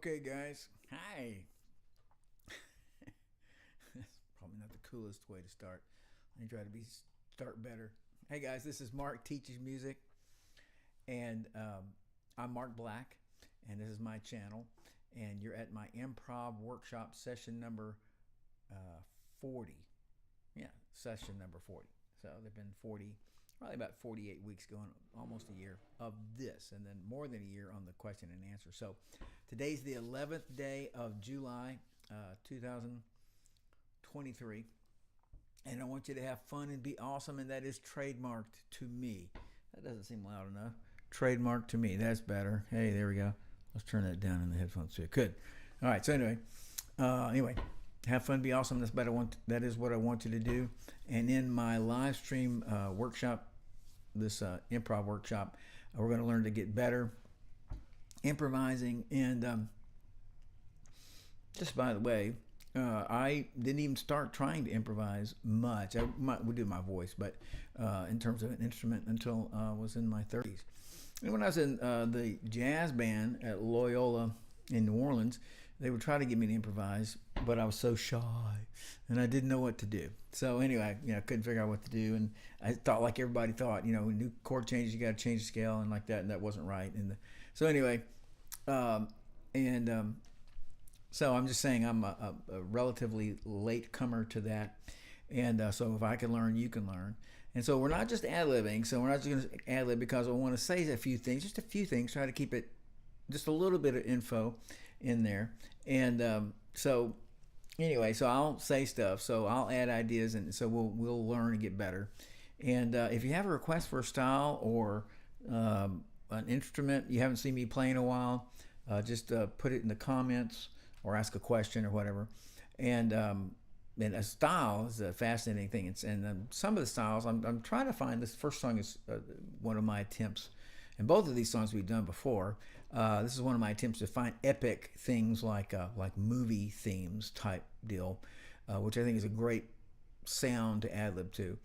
Okay, guys. Hi. That's probably not the coolest way to start. Let me try to start better. Hey, guys. This is Mark Teaches Music, and I'm Mark Black, and this is my channel. And you're at my Improv Workshop session number 40. Yeah, session number 40. So they've been probably about 48 weeks going, almost a year of this, and then more than a year on the question and answer. So today's the 11th day of July, 2023, and I want you to have fun and be awesome, and that is trademarked to me. That doesn't seem loud enough. Trademarked to me. That's better. Hey, there we go. Let's turn that down in the headphones too. Good. All right. So anyway, have fun, be awesome. That is what I want you to do. And in my live stream workshop, this improv workshop, we're going to learn to get better improvising. And just by the way, I didn't even start trying to improvise much. I would do my voice, but in terms of an instrument until I was in my 30s. And when I was in the jazz band at Loyola in New Orleans, they would try to get me to improvise, but I was so shy and I didn't know what to do. So anyway, couldn't figure out what to do. And I thought, like everybody thought, new chord changes, you got to change the scale and like that. And that wasn't right. So anyway, so I'm just saying I'm a relatively late comer to that. And so if I can learn, you can learn. And so we're not just ad-libbing. So we're not just going to ad-lib because I want to say a few things, try to keep it just a little bit of info in there. And so anyway, so I'll say stuff, so I'll add ideas, and so we'll learn and get better. And if you have a request for a style or an instrument you haven't seen me play in a while, just put it in the comments or ask a question or whatever. And a style is a fascinating thing. And some of the styles I'm trying to find. This first song is one of my attempts. And both of these songs we've done before. This is one of my attempts to find epic things like movie themes type deal, which I think is a great sound to ad-lib to.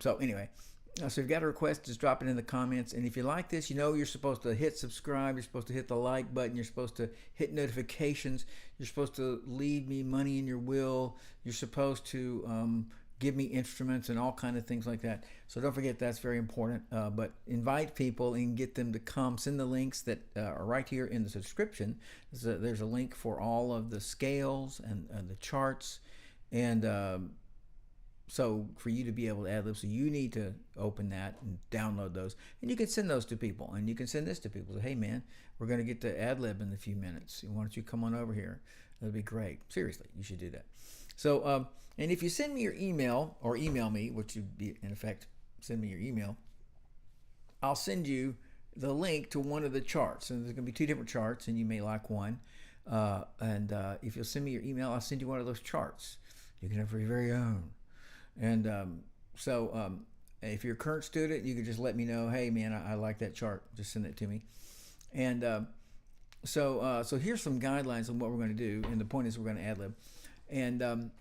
So anyway, so if you've got a request, just drop it in the comments. And if you like this, you're supposed to hit subscribe. You're supposed to hit the like button. You're supposed to hit notifications. You're supposed to leave me money in your will. You're supposed to give me instruments and all kind of things like that. So don't forget, that's very important. But invite people and get them to come. Send the links that are right here in the subscription. There's a link for all of the scales and the charts. And so for you to be able to ad-lib, so you need to open that and download those. And you can send those to people. And you can send this to people. Say, hey, man, we're going to get to ad-lib in a few minutes. Why don't you come on over here? That'd be great. Seriously, you should do that. So, and if you send me your email or email me, which would be, in effect, send me your email, I'll send you the link to one of the charts. And there's going to be two different charts, and you may like one. And if you'll send me your email, I'll send you one of those charts. You can have your very own. And so if you're a current student, you can just let me know, hey, man, I like that chart. Just send it to me. And so here's some guidelines on what we're going to do. And the point is we're going to ad-lib. And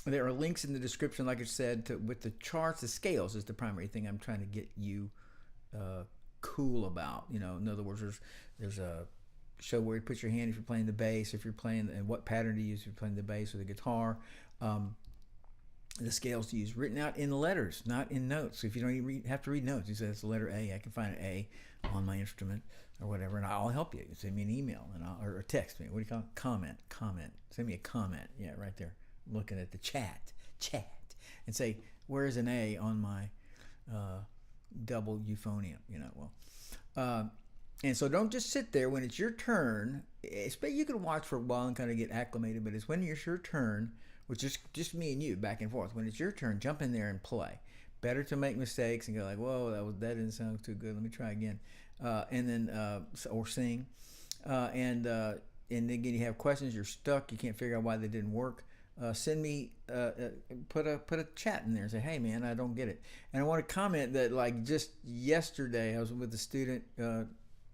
there are links in the description, like I said, with the charts. The scales is the primary thing I'm trying to get you cool about. In other words, there's a show where you put your hand if you're playing the bass, if you're playing, and what pattern to use if you're playing the bass or the guitar. The scales to use, written out in letters, not in notes. So if you don't even have to read notes, you say it's the letter A. I can find an A on my instrument or whatever, and I'll help you. You send me an email or text me. What do you call it? Comment. Send me a comment. Yeah, right there. I'm looking at the chat, and say, where's an A on my double euphonium? And so don't just sit there when it's your turn. You can watch for a while and kind of get acclimated, but it's when it's your turn, which is just me and you back and forth. When it's your turn, jump in there and play. Better to make mistakes and go like, whoa, that didn't sound too good. Let me try again. And then, or sing. And then again, you have questions, you're stuck, you can't figure out why they didn't work. Send me, put a chat in there and say, hey man, I don't get it. And I want to comment that, like, just yesterday I was with a student,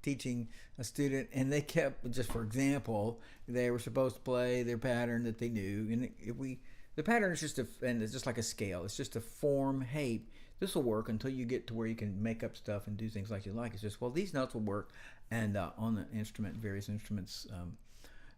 teaching a student, and they kept, just for example, they were supposed to play their pattern that they knew, and the pattern is just it's just like a scale. It's just to form this will work until you get to where you can make up stuff and do things like you like. It's just, well, these notes will work, and on the instrument, various instruments,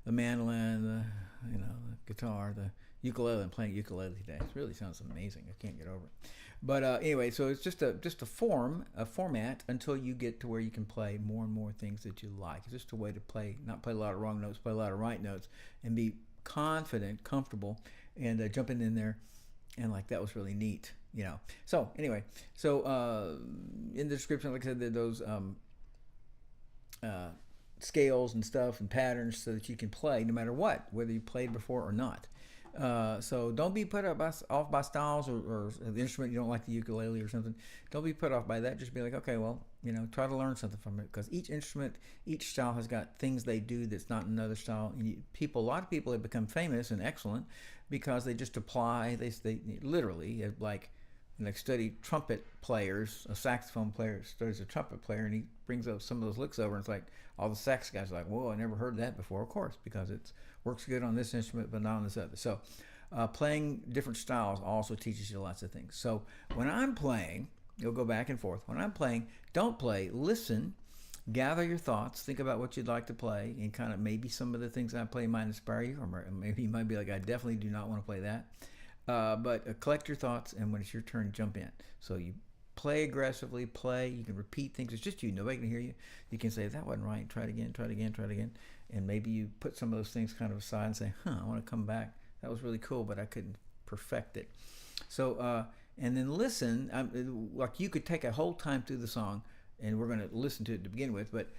the mandolin, the the guitar, the ukulele. I'm playing ukulele today. It really sounds amazing. I can't get over it. But anyway, so it's just a format until you get to where you can play more and more things that you like. It's just a way to play, not play a lot of wrong notes, play a lot of right notes, and be confident, comfortable, and jumping in there, and like that was really neat, So anyway, so in the description, like I said, those scales and stuff and patterns so that you can play no matter what, whether you played before or not. So don't be put off by styles or the instrument you don't like, the ukulele or something. Don't be put off by that. Just be like, okay, well, try to learn something from it, because each instrument, each style has got things they do that's not another style. And a lot of people have become famous and excellent because they just apply. They literally like study trumpet players. A saxophone player studies a trumpet player, and he brings up some of those licks over, and it's like all the sax guys are like, whoa, I never heard that before. Of course, because it works good on this instrument but not on this other. So playing different styles also teaches you lots of things. So when I'm playing, you'll go back and forth. When I'm playing, don't play, listen, gather your thoughts, think about what you'd like to play, and kind of maybe some of the things I play might inspire you, or maybe you might be like, I definitely do not want to play that. But collect your thoughts, and when it's your turn, jump in. So you play aggressively, you can repeat things. It's just you, nobody can hear you. You can say, that wasn't right, try it again, try it again, try it again. And maybe you put some of those things kind of aside and say, I want to come back. That was really cool, but I couldn't perfect it. So, and then listen, like you could take a whole time through the song, and we're going to listen to it to begin with, but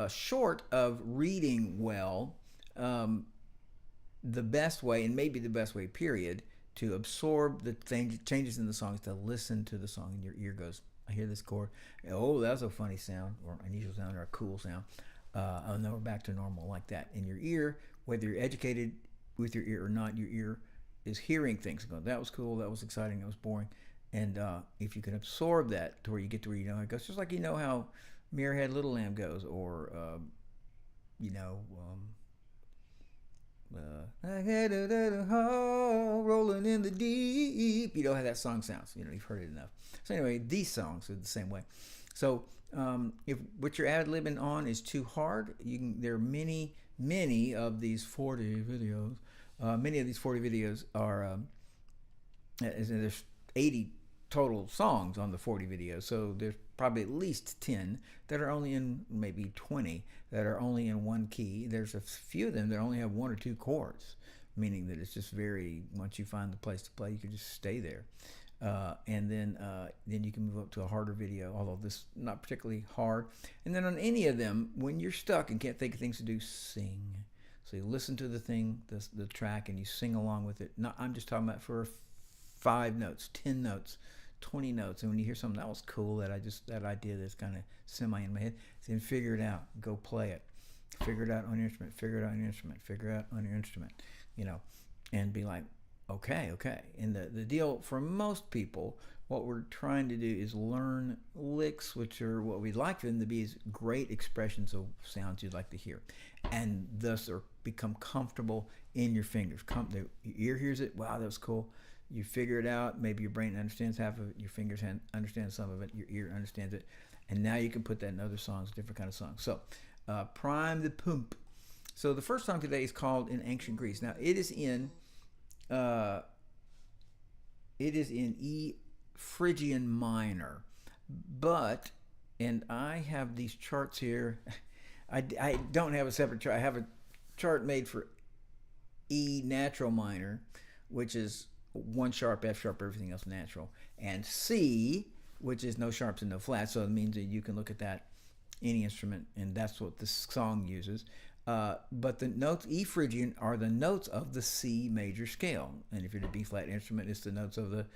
short of reading well, the best way, and maybe the best way, period, to absorb the changes in the song is to listen to the song, and your ear goes, I hear this chord. Oh, that's a funny sound, or unusual sound, or a cool sound. Oh, no, we're back to normal, like that. And your ear, whether you're educated with your ear or not, your ear is hearing things. Going, that was cool, that was exciting, that was boring. And if you can absorb that to where you get to where it goes, just like how Mirrorhead Little Lamb goes, or rolling in the deep. You know how that song sounds. You've heard it enough. So anyway, these songs are the same way. So if what you're ad-libbing on is too hard, there are many of these 40 videos. Many of these 40 videos are there's 80 total songs on the 40 videos, so there's probably at least 10 that are only in, maybe 20 that are only in one key. There's a few of them that only have one or two chords, meaning that it's just once you find the place to play, you can just stay there. And then you can move up to a harder video, although this not particularly hard. And then on any of them, when you're stuck and can't think of things to do, sing. So you listen to the track, and you sing along with it. I'm just talking about for 5 notes, 10 notes, 20 notes. And when you hear something that was cool, that idea that's kind of semi in my head, then figure it out, go play it, figure it out on your instrument, figure it out on your instrument, figure it out on your instrument, and be like, okay. And the deal for most people, what we're trying to do is learn licks, which are what we'd like for them to be, is great expressions of sounds you'd like to hear, and thus become comfortable in your fingers. Your ear hears it, wow, that was cool. You figure it out, maybe your brain understands half of it, your fingers understand some of it, your ear understands it, and now you can put that in other songs, different kind of songs. So prime the pump. So the first song today is called In Ancient Greece. Now it is in E Phrygian minor, and I have these charts here. I don't have a separate chart. I have a chart made for E natural minor, which is 1 sharp, F sharp, everything else natural, and C, which is no sharps and no flats. So it means that you can look at that, any instrument, and that's what this song uses. But the notes E Phrygian are the notes of the C major scale, and if you're a B flat instrument, it's the notes of the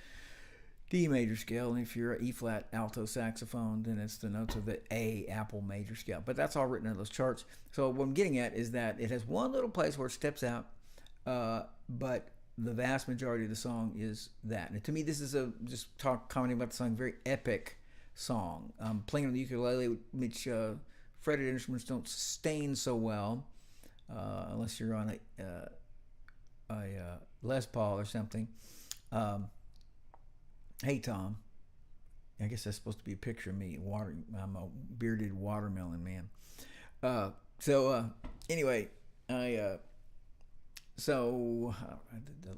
D major scale, and if you're an E flat alto saxophone, then it's the notes of the A Apple major scale. But that's all written in those charts. So what I'm getting at is that it has one little place where it steps out, but the vast majority of the song is that. And to me, this is commenting about the song, very epic song. Playing on the ukulele, which fretted instruments don't sustain so well, unless you're on a Les Paul or something. Hey Tom, I guess that's supposed to be a picture of me. I'm a bearded watermelon man. Anyway, I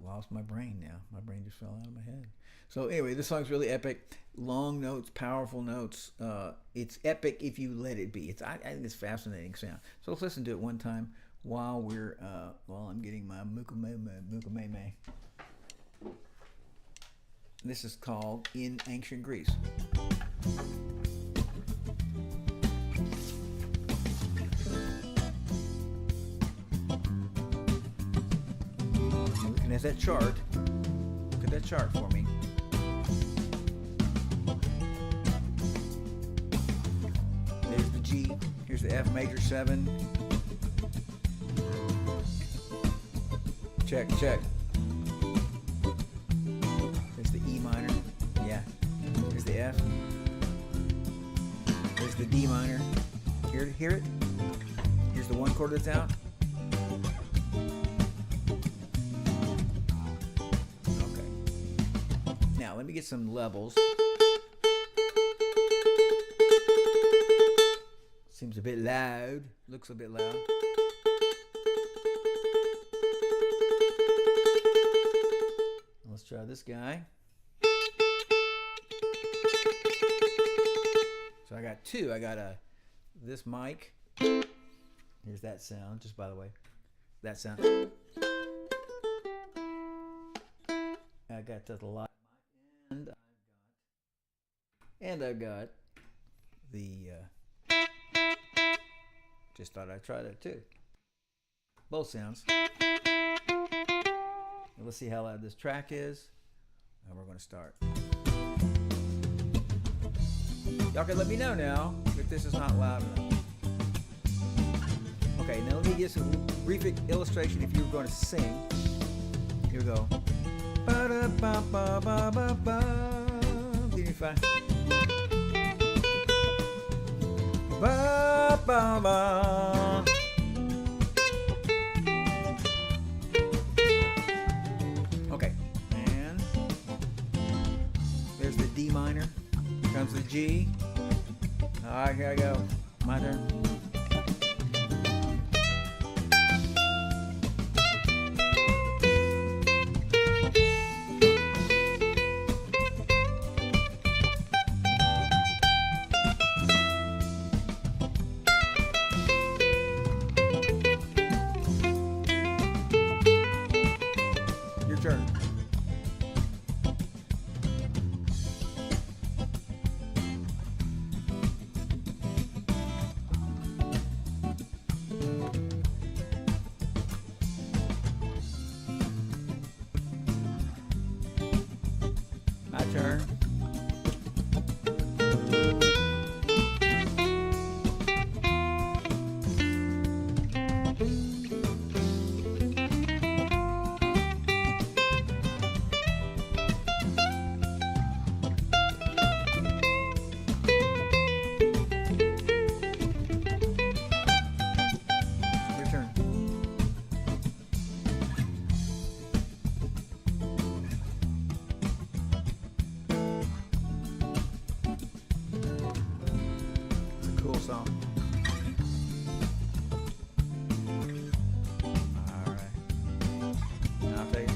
lost my brain now. My brain just fell out of my head. So anyway, this song's really epic. Long notes, powerful notes. It's epic if you let it be. I think it's fascinating sound. So let's listen to it one time while I'm getting my ukulele. This is called In Ancient Greece. Looking at that chart. Look at that chart for me. There's the G. Here's the F major 7. Check, check. There's the E minor. Yeah. Here's the F. There's the D minor. Hear it? Here's the one chord that's out. Now, let me get some levels. Seems a bit loud. Looks a bit loud. Let's try this guy. So I got two. I got this mic. Here's that sound, just by the way. That sound. I got the live. And I've got the, just thought I'd try that too. Both sounds. Let's see how loud this track is. And we're going to start. Y'all can let me know now if this is not loud enough. Okay, now let me get some brief illustration if you were going to sing. Here we go. Give me 5. Ba ba ba. Okay, and there's the D minor. Here comes the G. All right, here I go. My turn. Turn. Song. All right. Now I'll take it.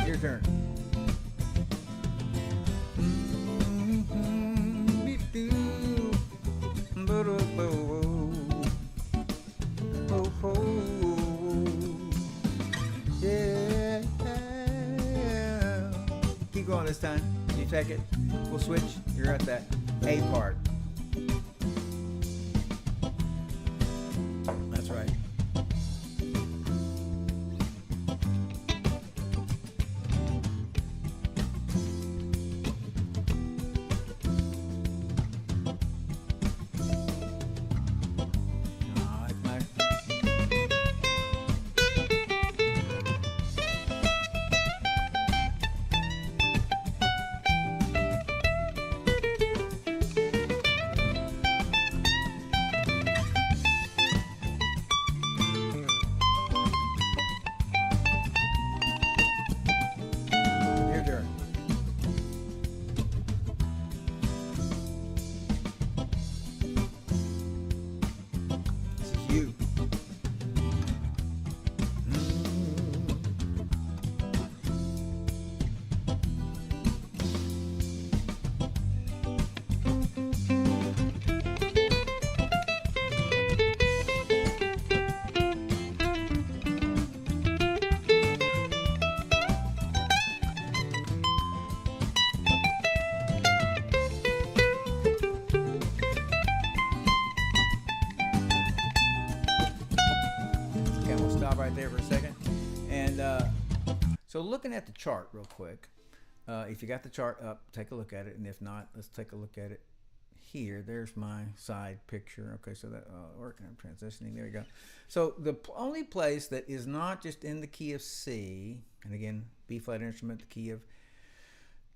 Your turn. Yeah. Keep going this time. You take it. We'll switch. You're at that A part. That's right. So looking at the chart real quick, if you got the chart up, take a look at it, and if not, let's take a look at it here. There's my side picture. Okay, so that working. I'm transitioning. There you go. So the only place that is not just in the key of C, and again, B flat instrument, the key of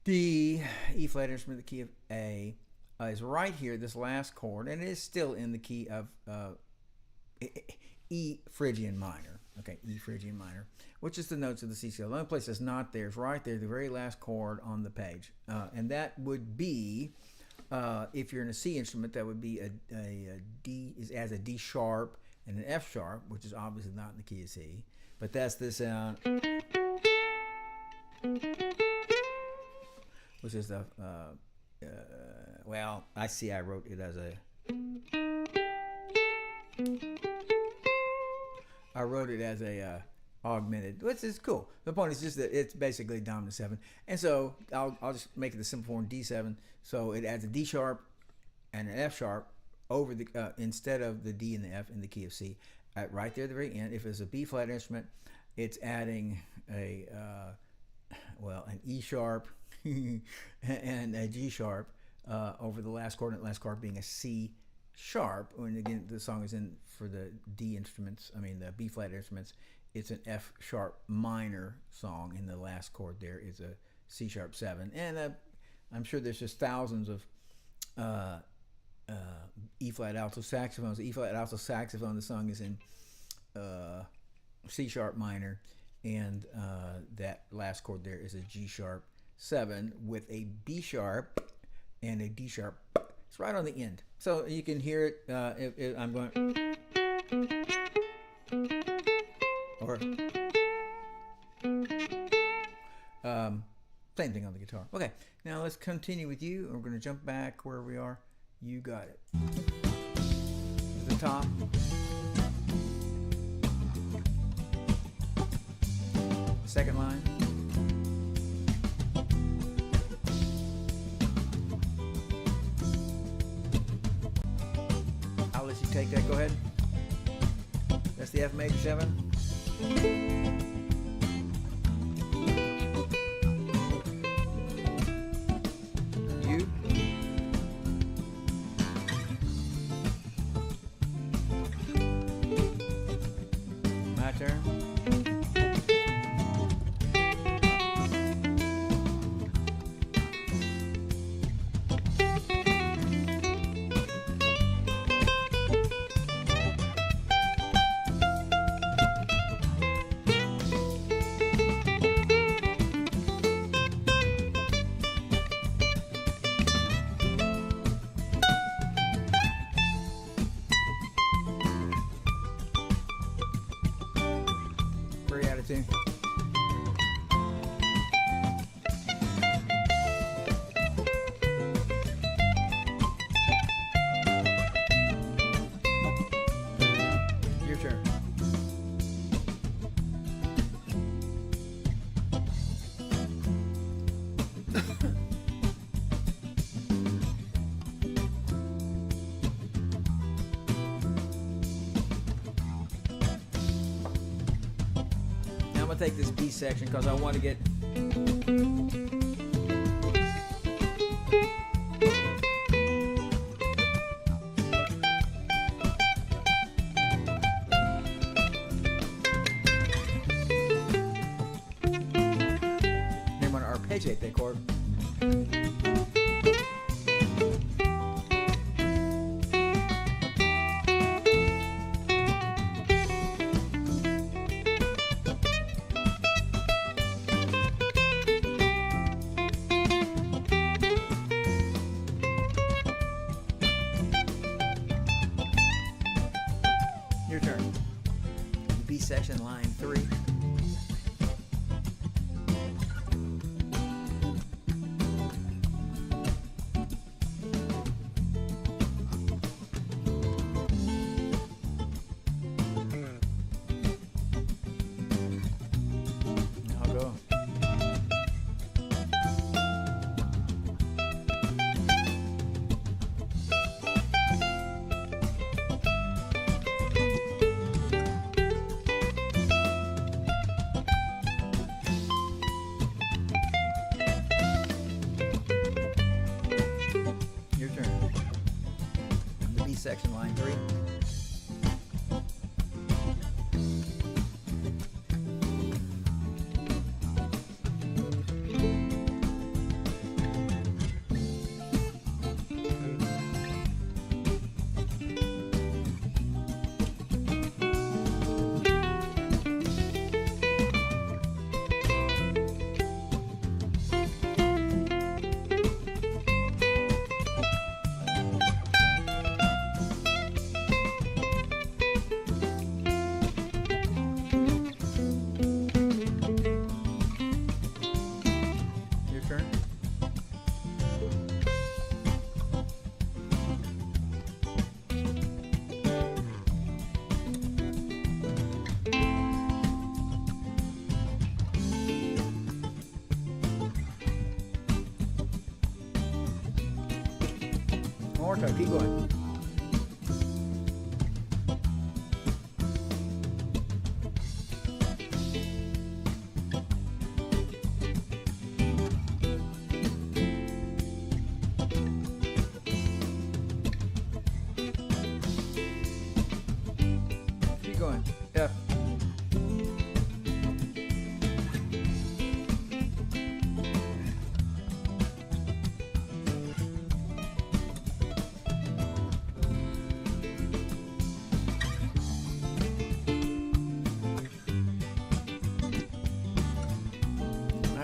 D, E flat instrument, the key of A, is right here, this last chord, and it is still in the key of E Phrygian minor. Okay, E Phrygian minor, which is the notes of the C scale. The only place that's not there is right there, the very last chord on the page, and that would be, if you're in a C instrument, that would be a D, is as a D sharp and an F sharp, which is obviously not in the key of C, but that's the sound, which is the well, I see I wrote it as a augmented, which is cool. The point is just that it's basically dominant 7, and so I'll just make it the simple form D7. So it adds a D sharp and an F sharp over the instead of the D and the F in the key of C. Right there at the very end, if it's a B flat instrument, it's adding a an E sharp and a G sharp over the last chord, and the last chord being a C sharp. And again, the song is in for the D instruments, the B flat instruments, it's an F sharp minor song, and the last chord there is a C sharp 7. And I'm sure there's just thousands of E flat alto saxophones. E flat alto saxophone, the song is in C sharp minor, and that last chord there is a G sharp 7 with a B sharp and a D sharp. It's right on the end, so you can hear it. If I'm going, or same thing on the guitar. Okay, now let's continue with you, and we're going to jump back where we are. You got it. At the top. Second line. I'll let you take that. Go ahead. That's the F major 7. You. My turn. Attitude. Your turn. I'm going to take this B section because I want to get I'm going to arpeggiate that chord. Your turn. B section, line 3. I'll go. section, line 3. One more time, keep going. Keep going. F.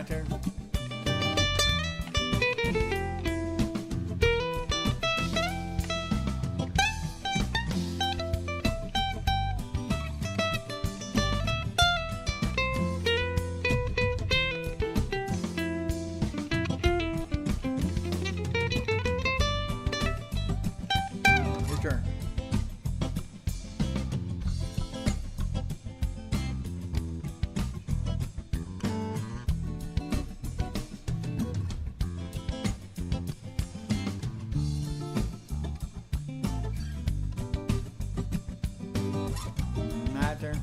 Turn. Your turn. My turn.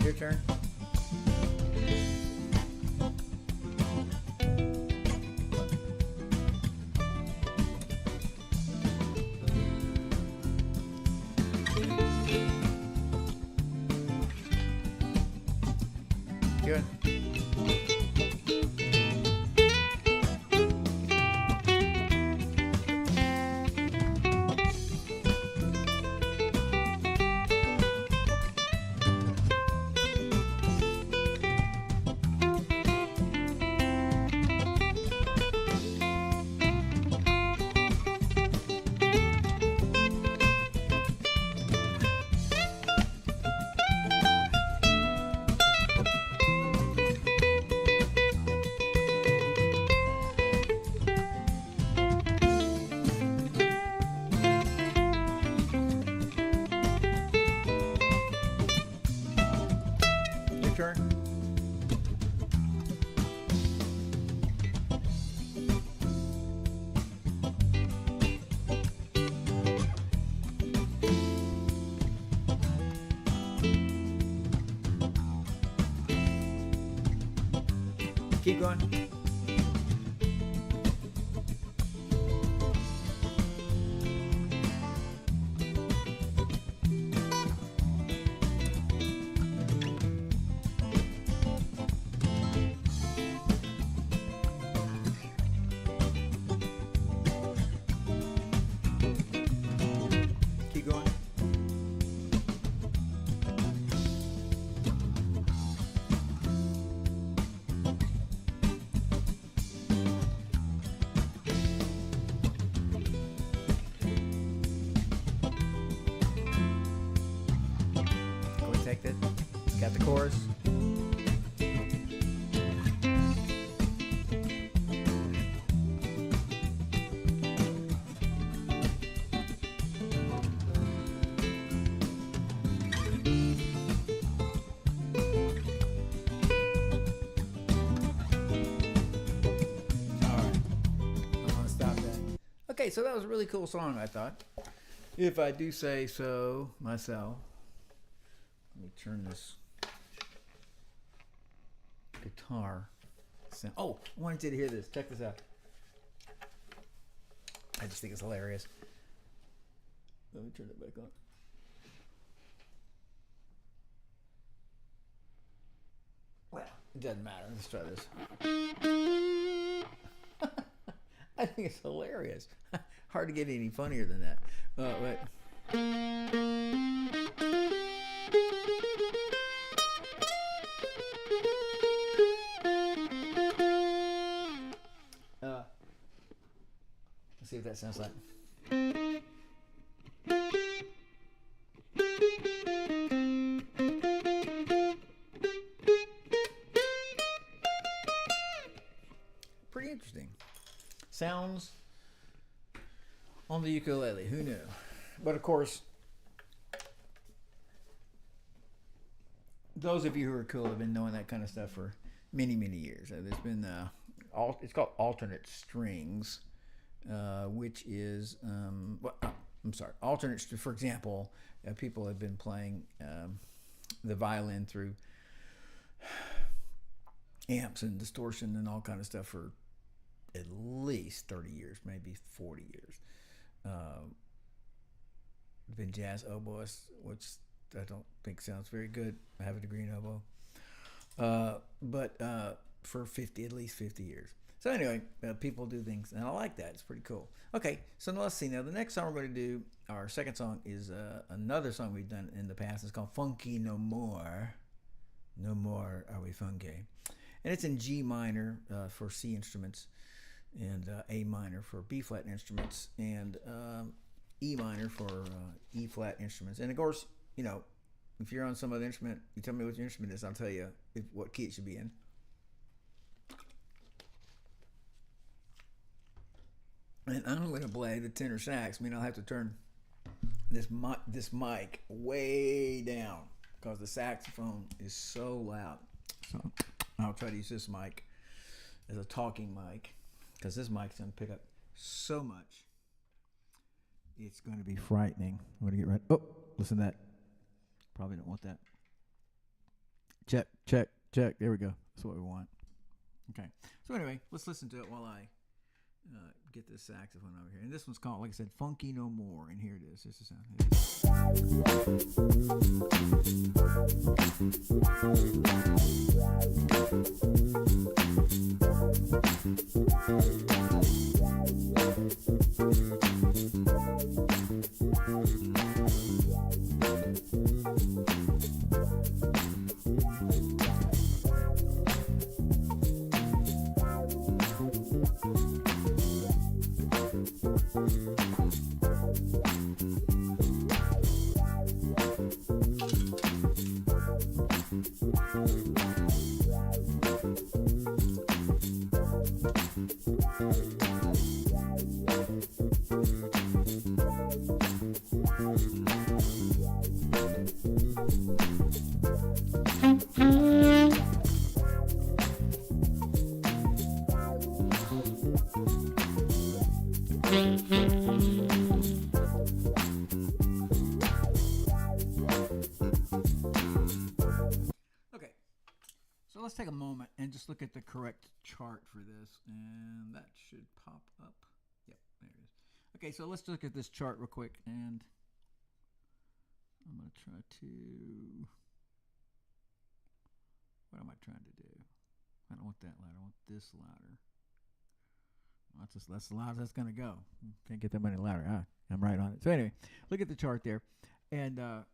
Your turn. Good. Your turn. Keep going. Keep going. Go and take that. Got the chorus. Okay, so that was a really cool song, I thought. If I do say so myself. Let me turn this guitar sound. Oh, I wanted you to hear this. Check this out. I just think it's hilarious. Let me turn it back on. Well, it doesn't matter. Let's try this. I think it's hilarious. Hard to get any funnier than that. Wait. Let's see what that sounds like. Pretty interesting. Sounds on the ukulele. Who knew? But of course, those of you who are cool have been knowing that kind of stuff for many, many years. There's been it's called alternate strings, which is I'm sorry, alternate. For example, people have been playing the violin through amps and distortion and all kind of stuff for at least 30 years, maybe 40 years. Been jazz oboists, which I don't think sounds very good. I have a degree in oboe, but for at least 50 years. So anyway, people do things, and I like that. It's pretty cool. Okay, so now let's see. Now the next song we're going to do, our second song, is another song we've done in the past. It's called "Funky No More." No more are we funky, and it's in G minor for C instruments, and A minor for B flat instruments, and E minor for E flat instruments. And of course, you know, if you're on some other instrument, you tell me what your instrument is, I'll tell you what key it should be in. And I'm going to play the tenor sax. I mean, I'll have to turn this mic way down because the saxophone is so loud. So I'll try to use this mic as a talking mic because this mic's going to pick up so much. It's going to be frightening. I'm going to get right. Oh, listen to that. Probably don't want that. Check, check, check. There we go. That's what we want. Okay. So anyway, let's listen to it while I get this saxophone over here. And this one's called, like I said, "Funky No More." And here it is. This is sound. Let's take a moment and just look at the correct chart for this, and that should pop up. Yep, there it is. Okay, so let's look at this chart real quick, and I'm going to try to, what am I trying to do? I don't want that louder. I want this louder. Well, that's as loud as that's going to go. Can't get that many louder. I'm right on it. So anyway, look at the chart there, and oh,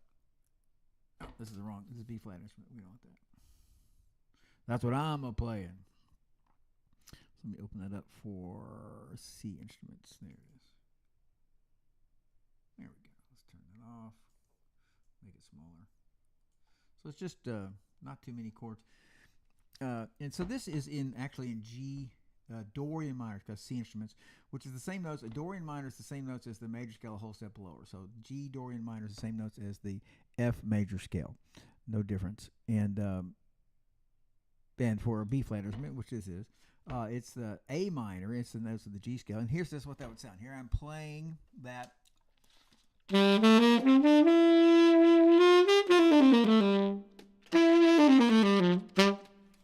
this is wrong. This is B flat instrument. We don't want that. That's what I'm playing. So let me open that up for C instruments. There it is. There we go. Let's turn that off. Make it smaller. So it's just not too many chords. And so this is actually in G Dorian minor, because C instruments, which is the same notes. A Dorian minor is the same notes as the major scale a whole step lower. So G Dorian minor is the same notes as the F major scale. No difference. And and for a B flat instrument, which this is, it's the A minor. It's the notes of the G scale. And here's just what that would sound. Here I'm playing that.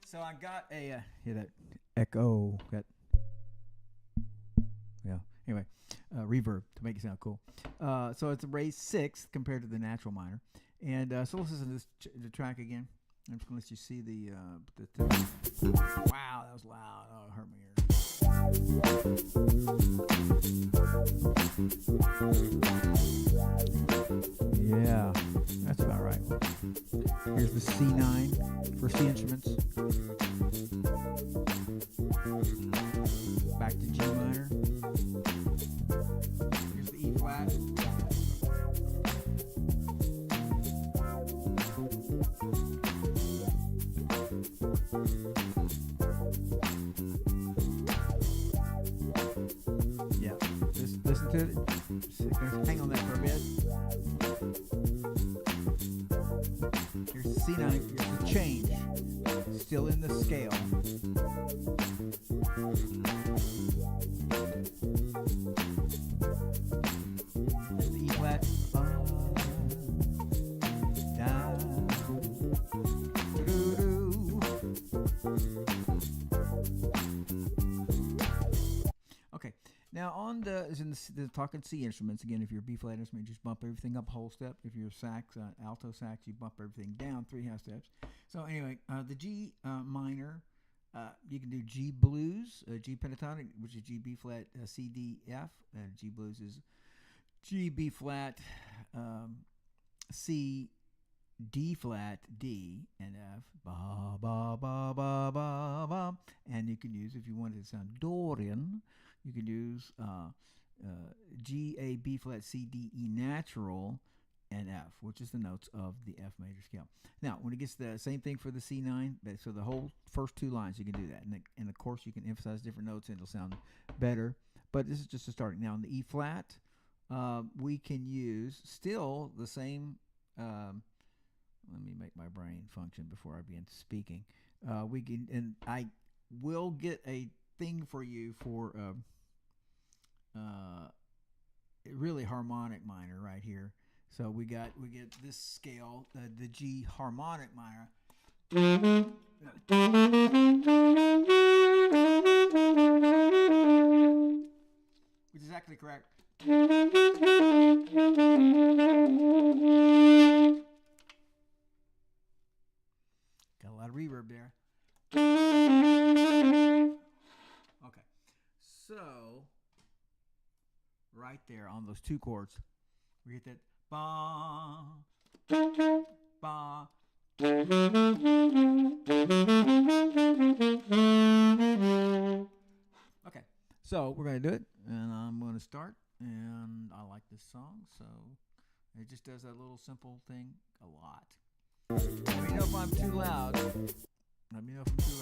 So I got a hear that echo, that anyway, reverb to make it sound cool. So it's a raised sixth compared to the natural minor, and so let's listen to this the track again. I'm just gonna let you see the wow, that was loud. Oh, it hurt my ears. Yeah, that's about right. Here's the C9 for C instruments. Back to G minor. Here's the E flat. Yeah, just listen to it. Hang on that for a bit. Here's the C9. Here's the change. Still in the scale. There's the E flat. Down. Okay. Now on the talking C instruments again. If you're a B flat instrument, you just bump everything up a whole step. If you're sax, alto sax, you bump everything down 3/2 steps. So anyway, the G minor, you can do G blues, G pentatonic, which is G B flat C D F. G blues is G B flat C D flat D and F. Ba ba ba ba ba ba. And you can use, if you wanted to sound Dorian, you can use G A B flat C D E natural and F, which is the notes of the F major scale. Now, when it gets the same thing for the C9, so the whole first two lines, you can do that. And of course, you can emphasize different notes and it'll sound better. But this is just a starting. Now, in the E flat, we can use still the same. Let me make my brain function before I begin speaking. We can, and I will get a thing for you for really harmonic minor right here. So we get this scale, the G harmonic minor, which is actually correct. Got a lot of reverb there. Okay, so right there on those two chords, we get that. Ba, ba. Okay, so we're going to do it, and I'm going to start, and I like this song, so it just does that little simple thing a lot. Let me know if I'm too loud. Let me know if I'm too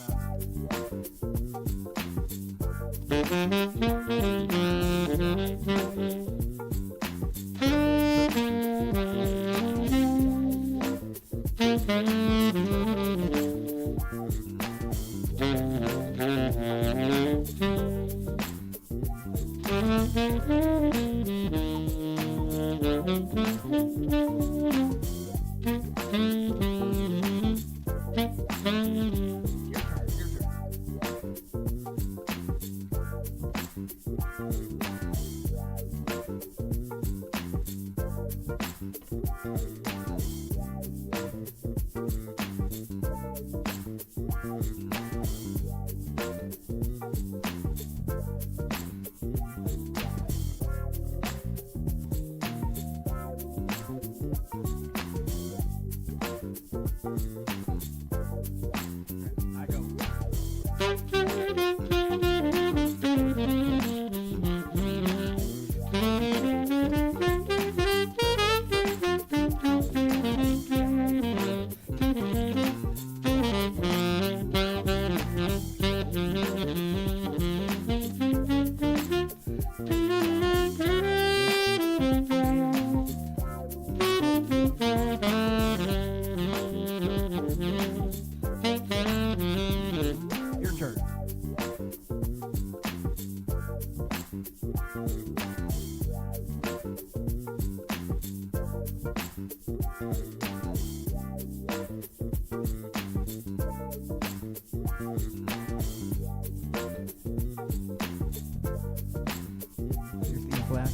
Here's the E flat.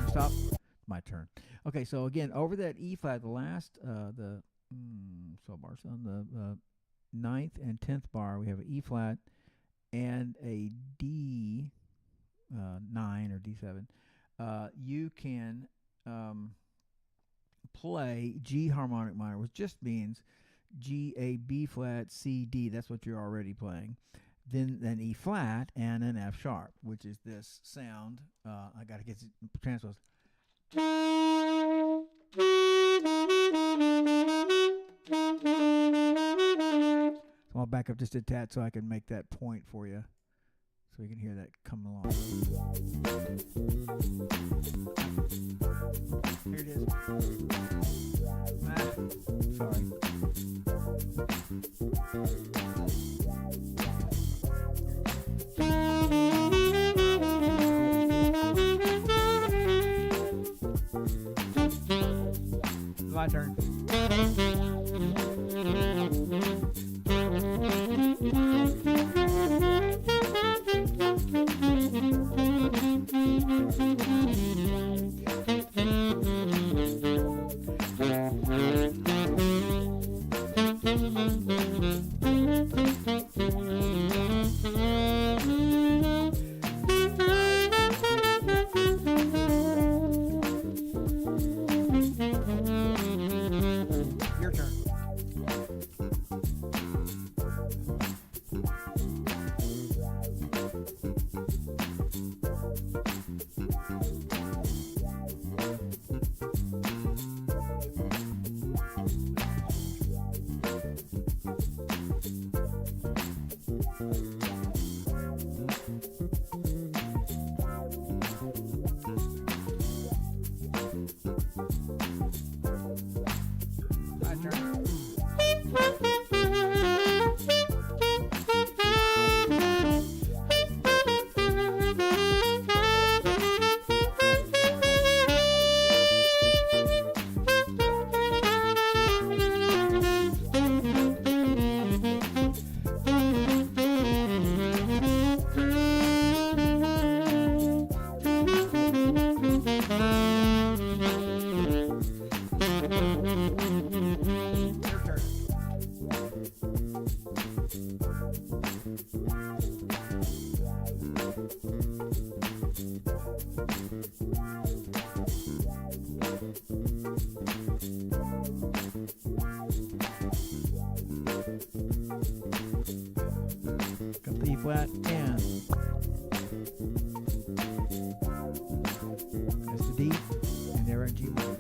Stop. My turn. Okay, so again, over that E flat, the last, so bars on the 9th and 10th bar, we have an E flat and a D 9 or D7. You can play G harmonic minor, which just means G, A, B flat, C, D. That's what you're already playing. Then an E flat and an F sharp, which is this sound. I got to get transposed. So I'll back up just a tad so I can make that point for you, so you can hear that coming along. Here it is. Sorry. My turn. Flat and that's the D, and there in G minor.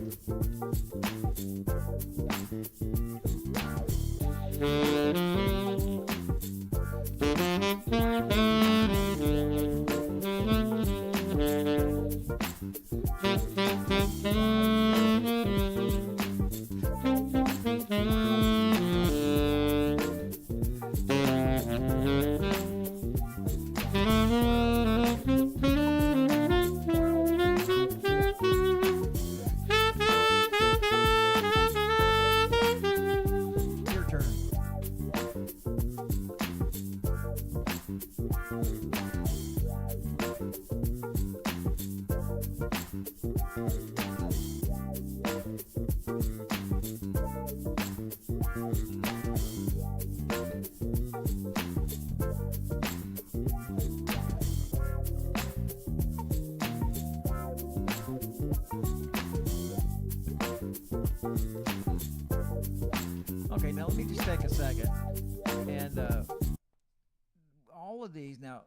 Okay, now let me just take a second, and all of these now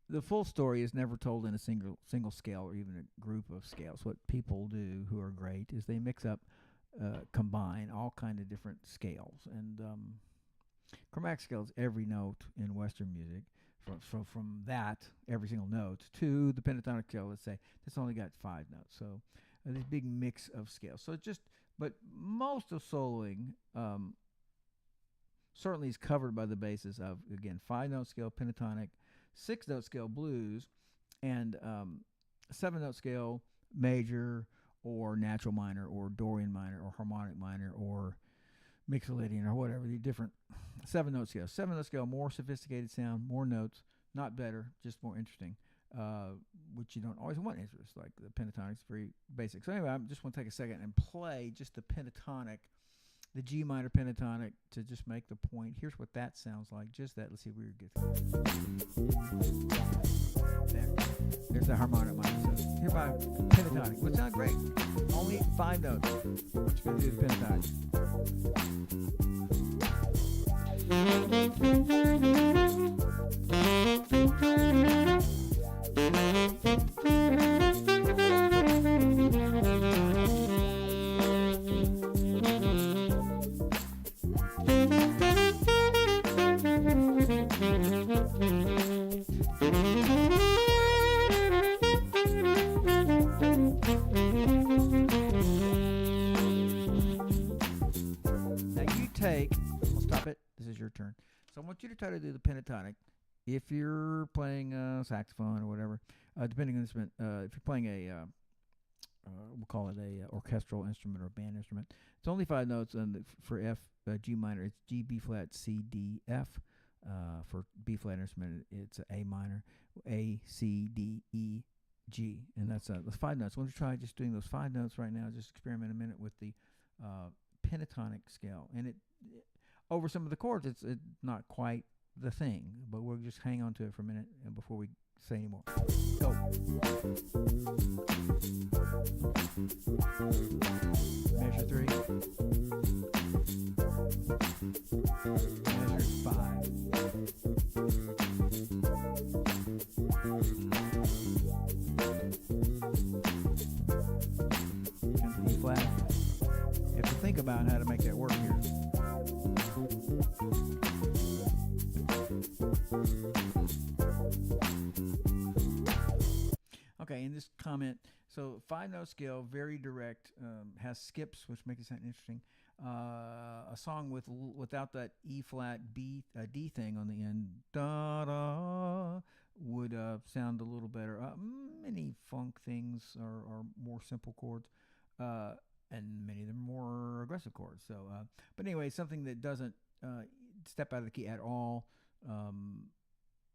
the full story is never told in a single scale or even a group of scales. What people do who are great is they mix up, combine all kind of different scales, and chromatic scales every note in Western music. From that every single note to the pentatonic scale, let's say that's only got 5 notes. So this big mix of scales. So but most of soloing certainly is covered by the basis of, again, 5-note scale pentatonic, 6-note scale blues, and 7-note scale, major or natural minor or Dorian minor or harmonic minor or Mixolydian or whatever, the different 7-note scale. 7-note scale, more sophisticated sound, more notes, not better, just more interesting, which you don't always want interest, like the pentatonic's very basic. So anyway, I just want to take a second and play just the pentatonic, the G minor pentatonic, to just make the point. Here's what that sounds like, just that. Let's see if we get there. There's the harmonic minor. So here's my pentatonic, which sounds great. Only 5 notes. Which going to do the pentatonic. We'll stop it. This is your turn. So I want you to try to do the pentatonic. If you're playing a saxophone or whatever, depending on the instrument, if you're playing a, we'll call it a orchestral instrument or a band instrument, it's only 5 notes. And for F, G minor, it's G, B flat, C, D, F. For B flat instrument, it's A minor, A, C, D, E, G, and that's 5 notes. I want you to try just doing those 5 notes right now. Just experiment a minute with the pentatonic scale, and it over some of the chords, it's not quite the thing, but we'll just hang on to it for a minute and before we say any more. Go. Measure 3. Measure 5. And the E flat. You have to think about how to make that work here. Okay, in this comment, so 5-note scale, very direct, has skips, which make it sound interesting. A song without that E flat B D thing on the end, da da, would sound a little better. Many funk things are more simple chords, and many of them are more aggressive chords. So, but anyway, something that doesn't step out of the key at all,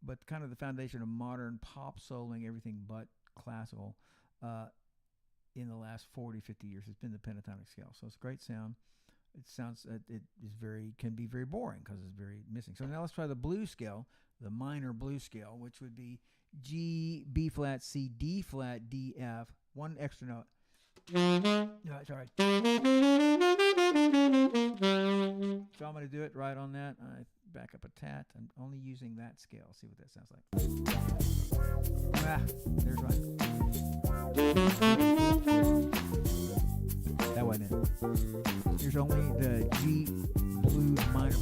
but kind of the foundation of modern pop soloing, everything but classical, in the last 40-50 years has been the pentatonic scale. So it's a great sound. It sounds can be very boring because it's very missing. So now let's try the blues scale, the minor blues scale, which would be G, B flat, C, D flat, D, F, one extra note. No, sorry. So I'm going to do it right on that. I back up a tat. I'm only using that scale. See what that sounds like. There's right. That wasn't it. Here's only the G blues minor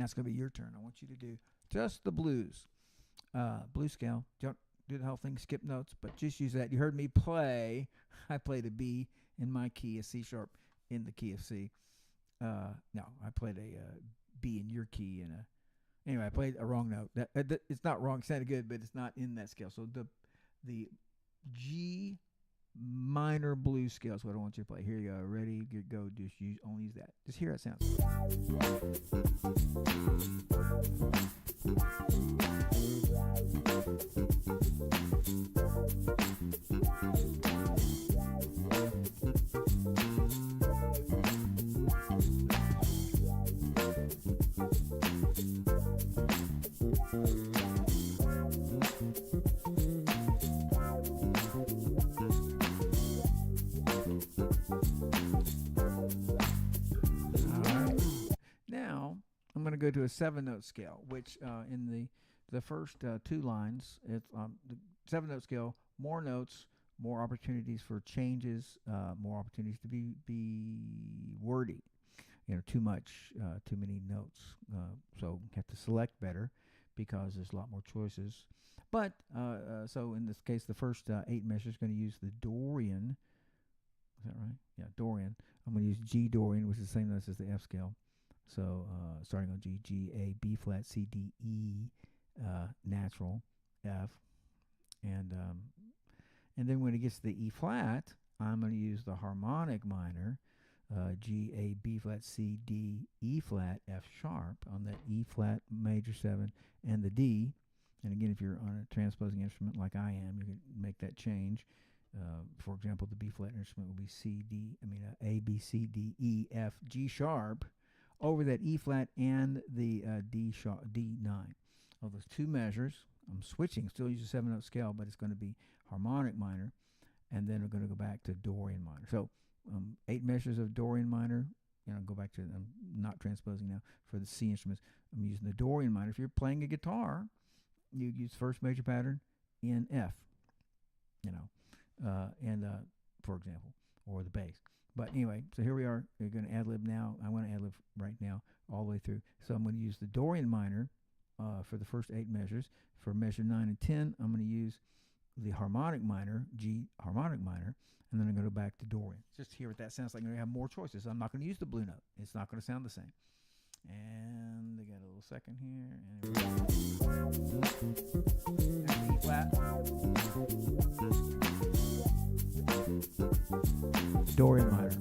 Now it's going to be your turn. I want you to do just the blues. Blues scale. Don't do the whole thing, skip notes, but just use that. You heard me play. I played a B in my key, a C sharp in the key of C. No, I played a B in your key. Anyway, I played a wrong note. That it's not wrong. It sounded good, but it's not in that scale. So the G minor blues scale is what I want you to play. Here you go. Ready? Go. Just only use that. Just hear how it sounds. I'm going to go to a 7-note scale, which in the first 2 lines, it's the 7-note scale, more notes, more opportunities for changes, more opportunities to be wordy. Too many notes. So you have to select better because there's a lot more choices. But so in this case, the first 8 measures going to use the Dorian. Is that right? Yeah, Dorian. I'm going to use G Dorian, which is the same notes as the F scale. So starting on G, G, A, B flat, C, D, E, natural, F, and then when it gets to the E flat, I'm going to use the harmonic minor, G, A, B flat, C, D, E flat, F sharp on that E flat major 7 and the D. And again, if you're on a transposing instrument like I am, you can make that change. For example, the B flat instrument will be A, B, C, D, E, F, G sharp over that E flat and the D sharp, D9. Of those 2 measures, I'm switching, still use a 7-note scale, but it's going to be harmonic minor, and then we're going to go back to Dorian minor. So 8 measures of Dorian minor. Go back to, I'm not transposing now for the C instruments. I'm using the Dorian minor. If you're playing a guitar, you use first major pattern in F, for example, or the bass. But anyway, so here we are. We're going to ad-lib now. I want to ad-lib right now all the way through. So I'm going to use the Dorian minor for the first 8 measures. For measure 9 and 10, I'm going to use the harmonic minor, G harmonic minor, and then I'm going to go back to Dorian. Just hear what that sounds like. I'm going to have more choices. I'm not going to use the blue note. It's not going to sound the same. And I got a little second here. And here we go. E flat. Dorian minor.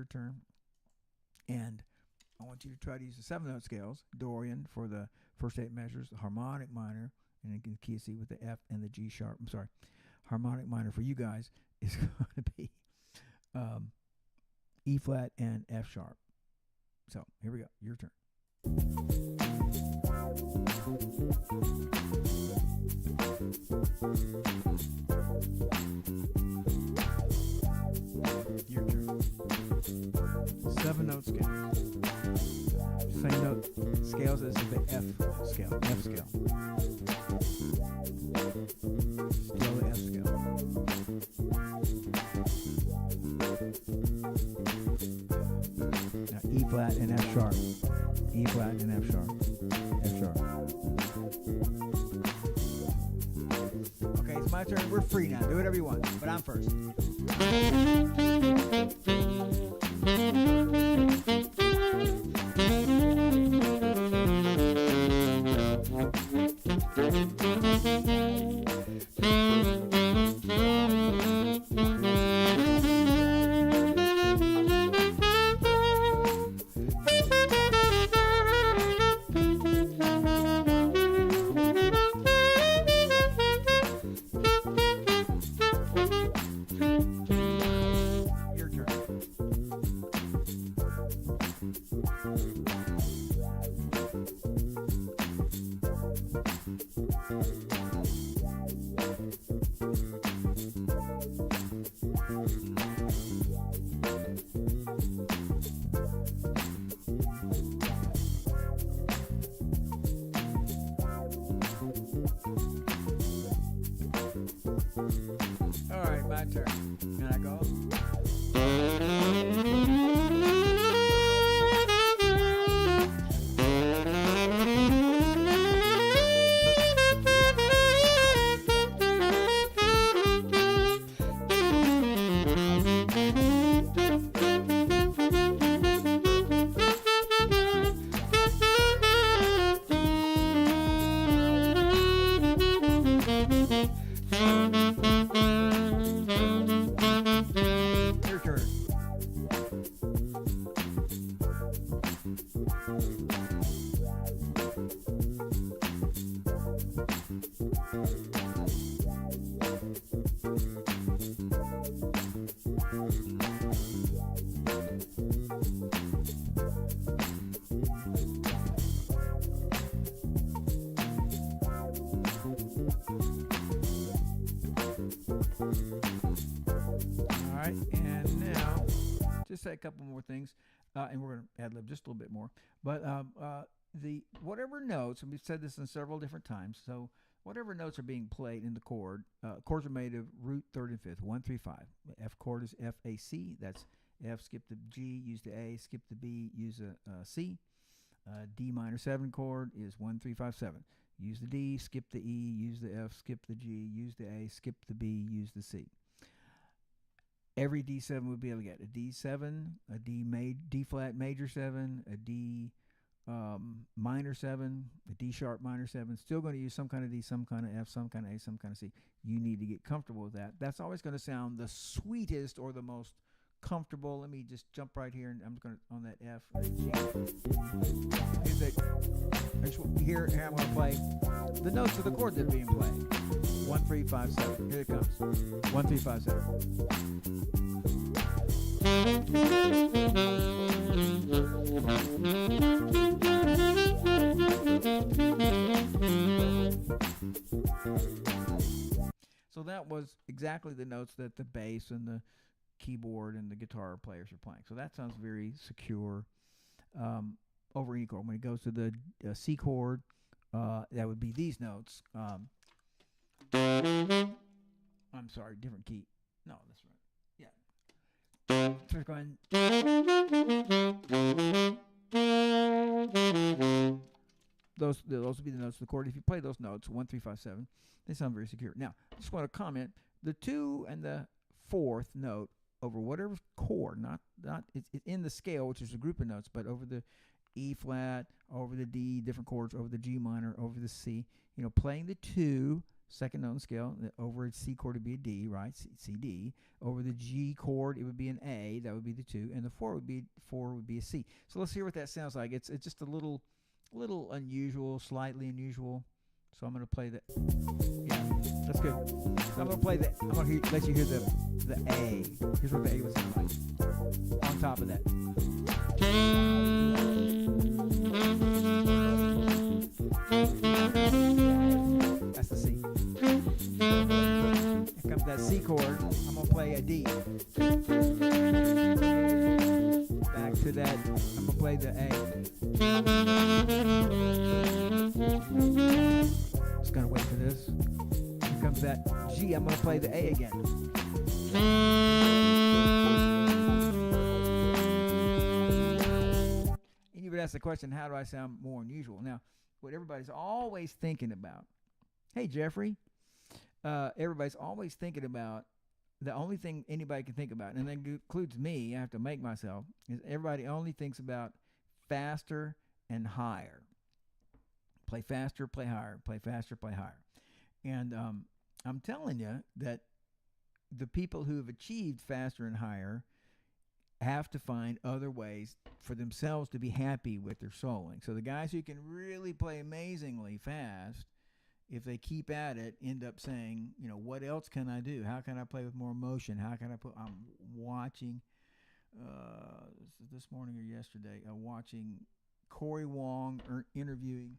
Turn, and I want you to try to use the 7-note scales. Dorian for the first 8 measures, the harmonic minor, and you can key C with the F and the G sharp. I'm sorry, harmonic minor for you guys is going to be E flat and F sharp. So here we go, your turn. Your turn. 7-note scale. Same note scales as the F scale. F scale. Still the F scale. Now E flat and F sharp. E flat and F sharp. F sharp. Okay, it's my turn. We're free now. Do whatever you want, but I'm first. All right, my turn. Can I go? And now, just say a couple more things, and we're going to ad lib just a little bit more. But the whatever notes, and we've said this in several different times, so whatever notes are being played in the chord, chords are made of root, third, and fifth, 1, 3, 5. F chord is F, A, C. That's F, skip the G, use the A, skip the B, use a C. D minor 7 chord is 1, 3, 5, 7. Use the D, skip the E, use the F, skip the G, use the A, skip the B, use the C. Every D7 would be able to get a D7, a D flat major 7, a D minor 7, a D sharp minor 7. Still going to use some kind of D, some kind of F, some kind of A, some kind of C. You need to get comfortable with that. That's always going to sound the sweetest or the most comfortable. Let me just jump right here, and I'm just going to on that F and G. Here's that. Here I'm going to play the notes of the chord that are being played. 1, 3, 5, 7. Here it comes. 1, 3, 5, 7. So that was exactly the notes that the bass and the keyboard and the guitar players are playing. So that sounds very secure over any chord. When it goes to the C chord, that would be these notes. I'm sorry, different key. No, that's right. Yeah. So it's going. Those would be the notes of the chord. If you play those notes, 1, 3, 5, 7, they sound very secure. Now, I just want to comment: the 2 and the 4th note over whatever chord, not it's in the scale, which is a group of notes, but over the E flat, over the D, different chords, over the G minor, over the C. You know, playing the 2, second note in scale, over a C chord would be a D, right? C, D. Over the G chord, it would be an A, that would be the 2, and the 4 would be a C. So let's hear what that sounds like. It's just a little unusual, slightly unusual. So I'm going to play that. Yeah, that's good. So I'm going to play that. I'm going to let you hear the A. Here's what the A would sound like. On top of that. That's the C. Here comes that C chord. I'm going to play a D. Back to that. I'm going to play the A. Just going to wait for this. Here comes that G. I'm going to play the A again. And you would ask the question, how do I sound more unusual? Now, what everybody's always thinking about, hey, Jeffrey, everybody's always thinking about, the only thing anybody can think about, and that includes me, I have to make myself, is everybody only thinks about faster and higher. Play faster, play higher, play faster, play higher. And I'm telling you that the people who have achieved faster and higher have to find other ways for themselves to be happy with their soloing. So the guys who can really play amazingly fast, if they keep at it, end up saying, you know, what else can I do? How can I play with more emotion? How can I put, I'm watching, this morning or yesterday, watching Corey Wong interviewing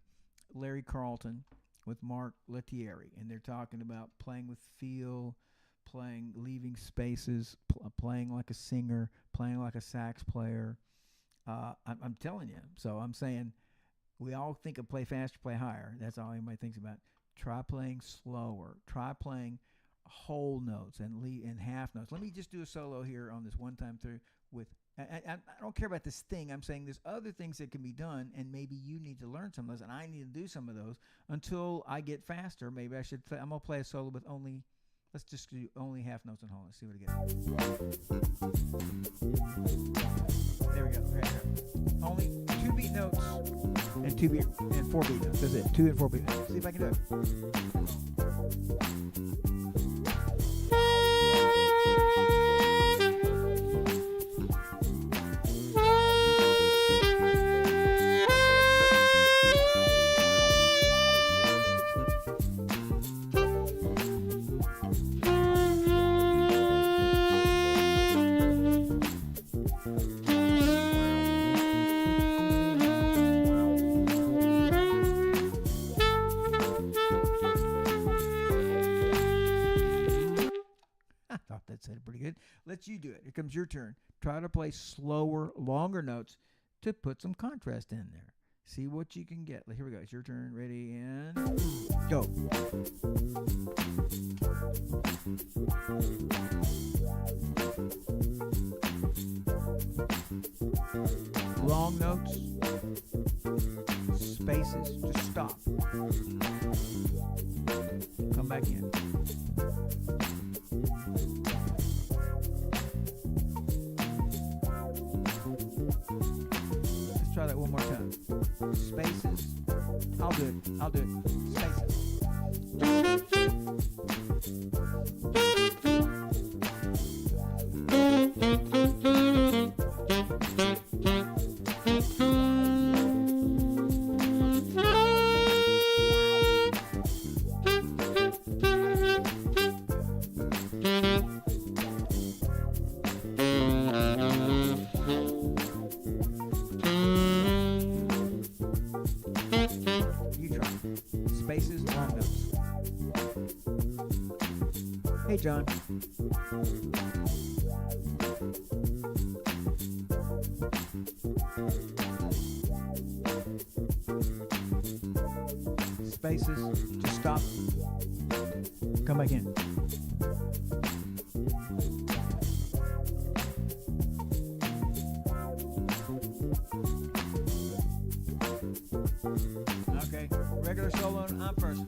Larry Carlton with Mark Lettieri, and they're talking about playing with feel, playing, leaving spaces, playing like a singer, playing like a sax player. I'm telling you. So I'm saying we all think of play faster, play higher. That's all anybody thinks about. Try playing slower. Try playing whole notes and half notes. Let me just do a solo here on this one time through with. I don't care about this thing. I'm saying there's other things that can be done, and maybe you need to learn some of those, and I need to do some of those until I get faster. Maybe I should. I'm gonna play a solo with only. Let's just do only half notes and whole. Let's see what it gets. There we go. Only 2 beat notes and 2 beat and 4 beat notes. That's it. 2 and 4 beat notes. See if I can do it. did pretty good. Let's you do it. Here comes your turn. Try to play slower, longer notes to put some contrast in there. See what you can get. Here we go. It's your turn. Ready, and go. Long notes, spaces, just stop. Come back in. Let's try that one more time. Spaces. I'll do it. Spaces. Spaces, long notes. Hey, John. Spaces, just stop. Come back in. Okay, regular solo, I'm first.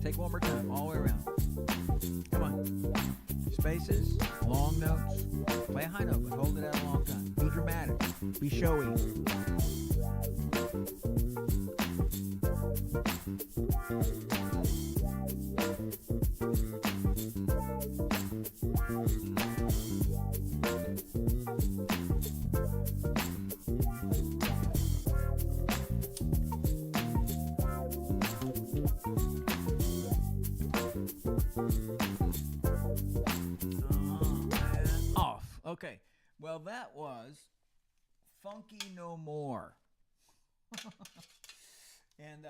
Take one more time, all the way around. Come on. Spaces, long notes. Play a high note, but hold it out a long time. Be dramatic. Be showy. Okay, well, that was Funky No More. And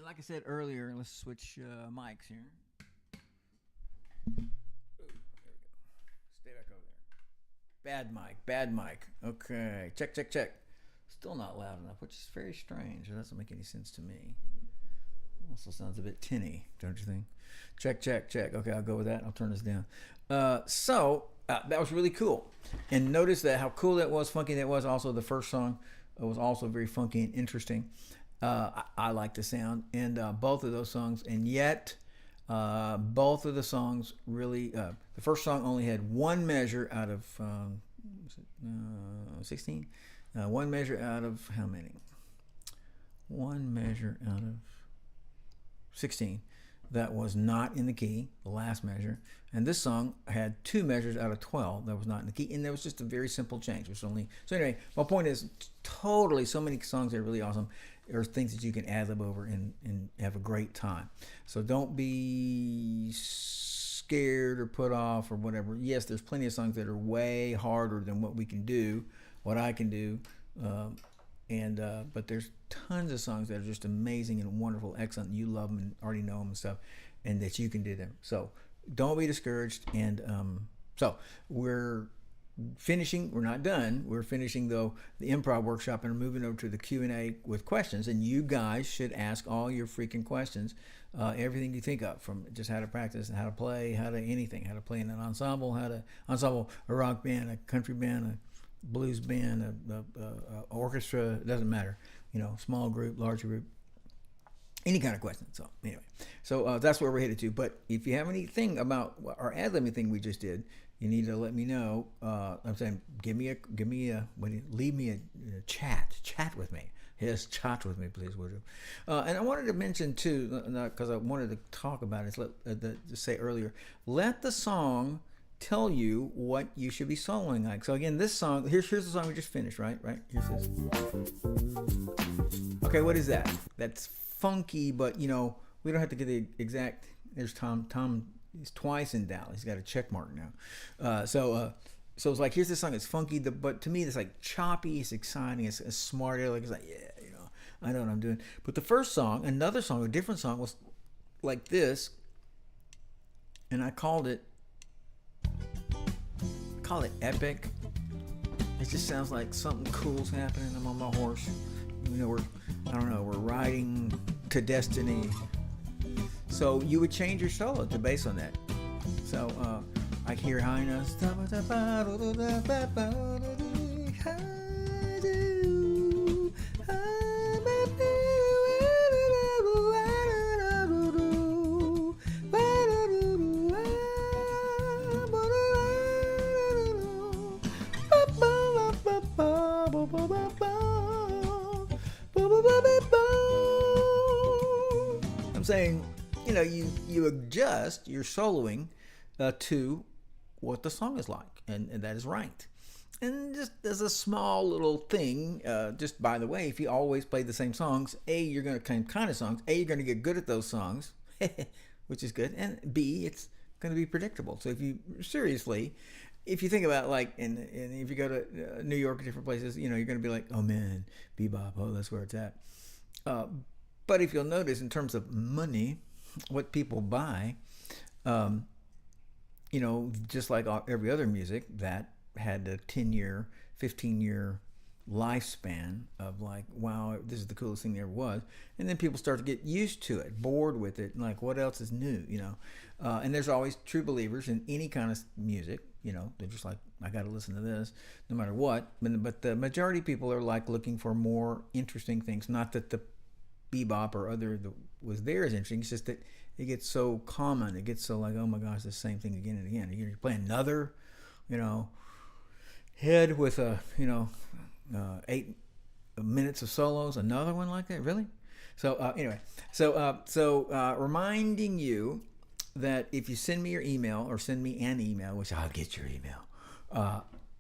like I said earlier, let's switch mics here. Ooh, there we go. Stay back over there. Bad mic. Okay, check. Still not loud enough, which is very strange. It doesn't make any sense to me. Also sounds a bit tinny, don't you think? Check. Okay, I'll go with that. I'll turn this down. So that was really cool. And notice that how cool that was, funky that was. Also, the first song was also very funky and interesting. I like the sound. And both of those songs. And yet, both of the songs really... the first song only had one measure out of 16? One measure out of how many? One measure out of 16 that was not in the key, the last measure. And this song had two measures out of 12 that was not in the key, and there was just a very simple change. It was only so. Anyway, my point is, totally, so many songs that are really awesome. There's things that you can ad-lib over and have a great time. So don't be scared or put off or whatever. Yes, there's plenty of songs that are way harder than what we can do, what I can do. But there's tons of songs that are just amazing and wonderful, excellent. You love them and already know them and stuff, and that you can do them. So don't be discouraged. And so we're finishing. We're not done. We're finishing, though, the improv workshop, and we're moving over to the Q&A with questions. And you guys should ask all your freaking questions everything you think of, from just how to practice and how to play, how to play in an ensemble, a rock band, a country band, a blues band, a orchestra. It doesn't matter, small group, large group, any kind of question. So anyway, that's where we're headed to. But if you have anything about our ad-libbing thing we just did, you need to let me know. I'm saying, leave me a chat with me. Yes, chat with me, please, would you? And I wanted to mention too, because I wanted to talk about it, to say earlier, let the song tell you what you should be soloing like. So again, this song, here's the song we just finished, right? Here's this. Okay, what is that? That's funky, but we don't have to get the exact. There's Tom is twice in Dallas. He's got a check mark now. So it's like, here's this song. It's funky, but to me it's like choppy. It's exciting. It's smart. It's like, yeah, I know what I'm doing. But the first song, another song, a different song, was like this, and I called it epic. It just sounds like something cool's happening. I'm on my horse. We're riding to destiny. So you would change your solo to base on that. So I hear high notes. I'm saying, you adjust your soloing to what the song is like, and that is right. And just as a small little thing, just by the way, if you always play the same songs, you're going to kind of songs. You're going to get good at those songs, which is good, and B, it's going to be predictable. So if you think about and if you go to New York or different places, you're going to be like, oh man, bebop, oh that's where it's at. But if you'll notice, in terms of money, what people buy, just like every other music that had a 10-year, 15-year lifespan of like, wow, this is the coolest thing there ever was. And then people start to get used to it, bored with it, and like, what else is new, And there's always true believers in any kind of music, they're just like, I got to listen to this no matter what. But the majority of people are like looking for more interesting things. Not that the bebop or other was there is interesting. It's just that it gets so common. It gets so like, oh my gosh, the same thing again and again. You're playing another, head with 8 minutes of solos, another one like that, really? So anyway, reminding you that if you send me your email, or send me an email, which I'll get your email,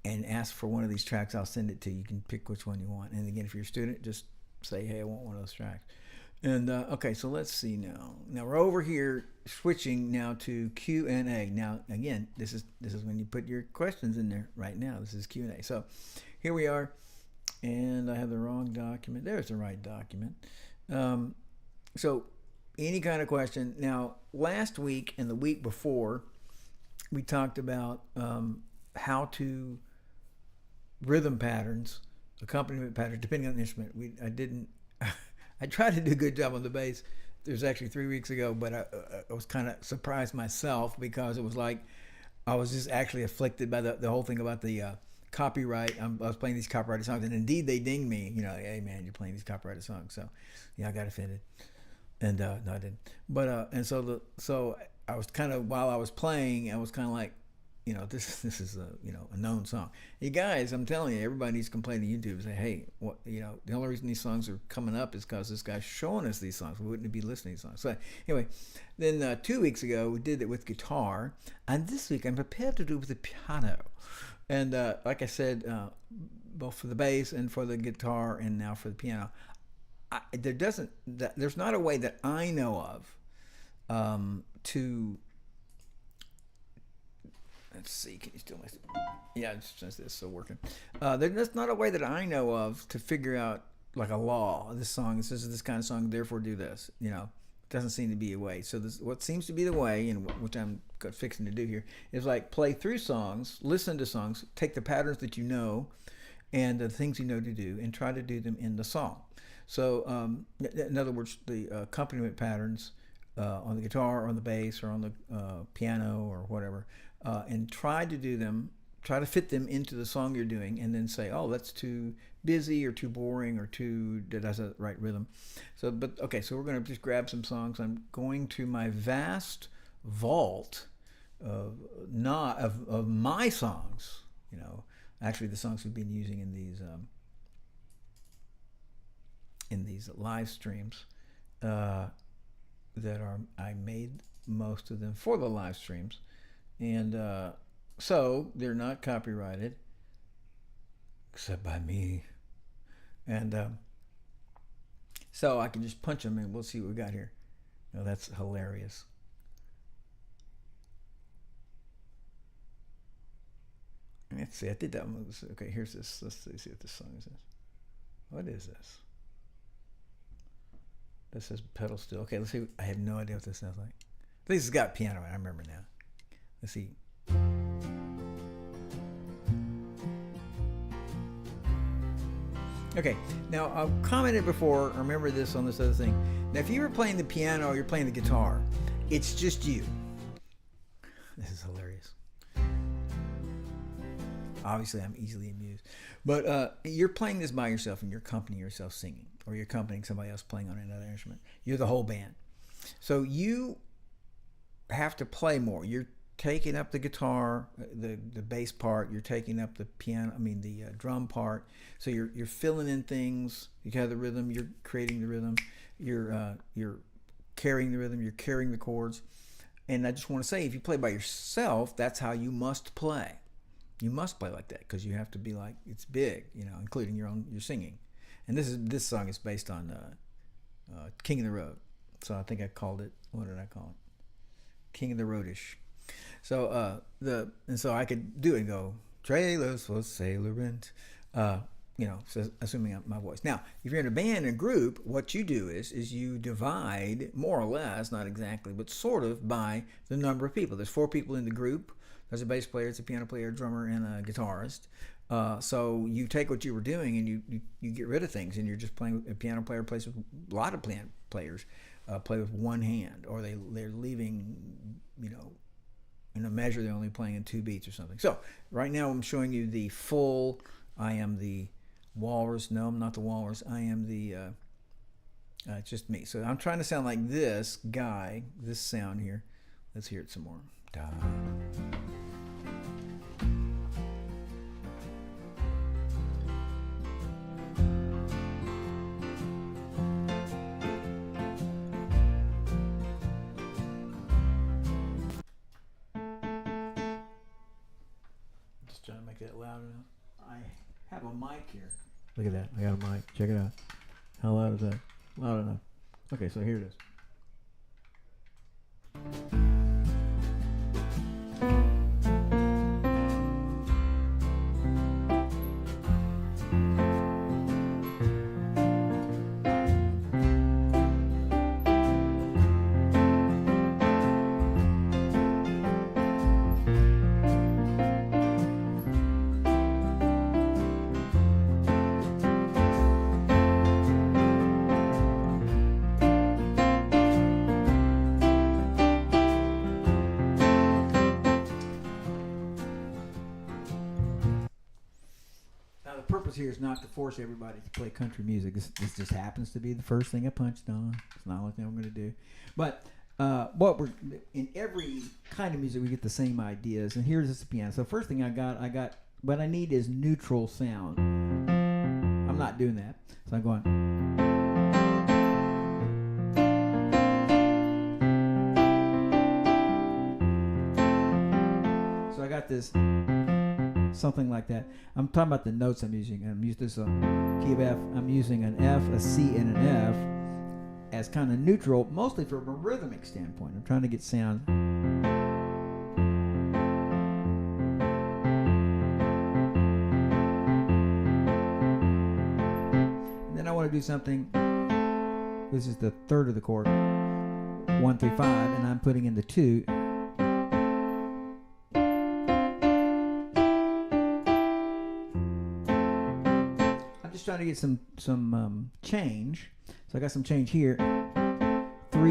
and ask for one of these tracks, I'll send it to you. You can pick which one you want. And again, if you're a student, just say, hey, I want one of those tracks. And okay, so let's see now. Now we're over here switching now to Q&A. Now again, this is when you put your questions in there right now. This is Q&A. So here we are, and I have the wrong document. There's the right document. So any kind of question. Now last week and the week before, we talked about how to rhythm patterns, accompaniment patterns, depending on the instrument. I tried to do a good job on the bass. It was actually 3 weeks ago, but I was kind of surprised myself, because it was like I was just actually afflicted by the whole thing about the copyright. I was playing these copyrighted songs, and indeed they dinged me. Hey man, you're playing these copyrighted songs. So yeah, I got offended, and no, I didn't. But and so I was kind of, while I was playing, I was kind of like, this is a known song. You guys, I'm telling you, everybody needs to complain to YouTube and say, hey, what, the only reason these songs are coming up is because this guy's showing us these songs. We wouldn't be listening to these songs. So anyway, then 2 weeks ago we did it with guitar, and this week I'm prepared to do it with the piano. And like I said, both for the bass and for the guitar, and now for the piano, there's not a way that I know of to. Let's see, can you still listen? Yeah, it's still working. There's not a way that I know of to figure out like a law. This is this kind of song, therefore do this. Doesn't seem to be a way. So what seems to be the way, and which I'm fixing to do here, is like play through songs, listen to songs, take the patterns that you know, and the things you know to do, and try to do them in the song. So in other words, the accompaniment patterns on the guitar or on the bass or on the piano or whatever, and try to fit them into the song you're doing, and then say, oh, that's too busy or too boring or too, did I have the right rhythm? So, but okay, so we're going to just grab some songs. I'm going to my vast vault of my songs, you know, actually the songs we've been using in these live streams, I made most of them for the live streams, and so they're not copyrighted except by me, and so I can just punch them and we'll see what we got here. No, that's hilarious. Let's see, I did that one. Okay, here's this. Let's see what this song is. What is this? This says pedal steel. Okay, let's see. I have no idea what this sounds like. At least it's got piano in it. I remember now. Let's see. Okay, now I've commented before, remember this on this other thing. Now if you were playing the piano or you're playing the guitar, it's just you. This is hilarious. Obviously I'm easily amused. But you're playing this by yourself and you're accompanying yourself singing, or you're accompanying somebody else playing on another instrument. You're the whole band. So you have to play more. You're taking up the guitar, the bass part. You're taking up the piano. The drum part. So you're filling in things. You have the rhythm. You're creating the rhythm. You're carrying the rhythm. You're carrying the chords. And I just want to say, if you play by yourself, that's how you must play. You must play like that because you have to be like, it's big, you know, including your singing. And this song is based on King of the Road. So I think I called it, what did I call it? King of the Roadish. So so I could do it and go, trailers for sailor rent, you know, so assuming my voice. Now, if you're in a band, a group, what you do is you divide more or less, not exactly, but sort of by the number of people. There's 4 people in the group. There's a bass player, it's a piano player, a drummer, and a guitarist. So you take what you were doing and you get rid of things, and you're just playing. A piano player plays with a lot of piano players play with one hand, or they're leaving, you know, in a measure they're only playing in 2 beats or something. So right now I'm showing you the full. I am the walrus. No, I'm not the walrus. I am the. It's just me. So I'm trying to sound like this guy. This sound here. Let's hear it some more. Da. Just trying to make that loud enough. I have a mic here. Look at that. I got a mic. Check it out. How loud is that? Loud enough. Okay, so here it is. Here is not to force everybody to play country music. This just happens to be the first thing I punched on. It's not the only thing I'm going to do. But what we're in every kind of music, we get the same ideas. And here's this piano. So first thing I got what I need is neutral sound. I'm not doing that. So I'm going. So I got this. Something like that. I'm talking about the notes I'm using. I'm using this key of F. I'm using an F, a C, and an F as kind of neutral, mostly from a rhythmic standpoint. I'm trying to get sound. And then I want to do something. This is the third of the chord, 1, 3, 5, and I'm putting in the 2. Trying to get some change. So I got some change here. 3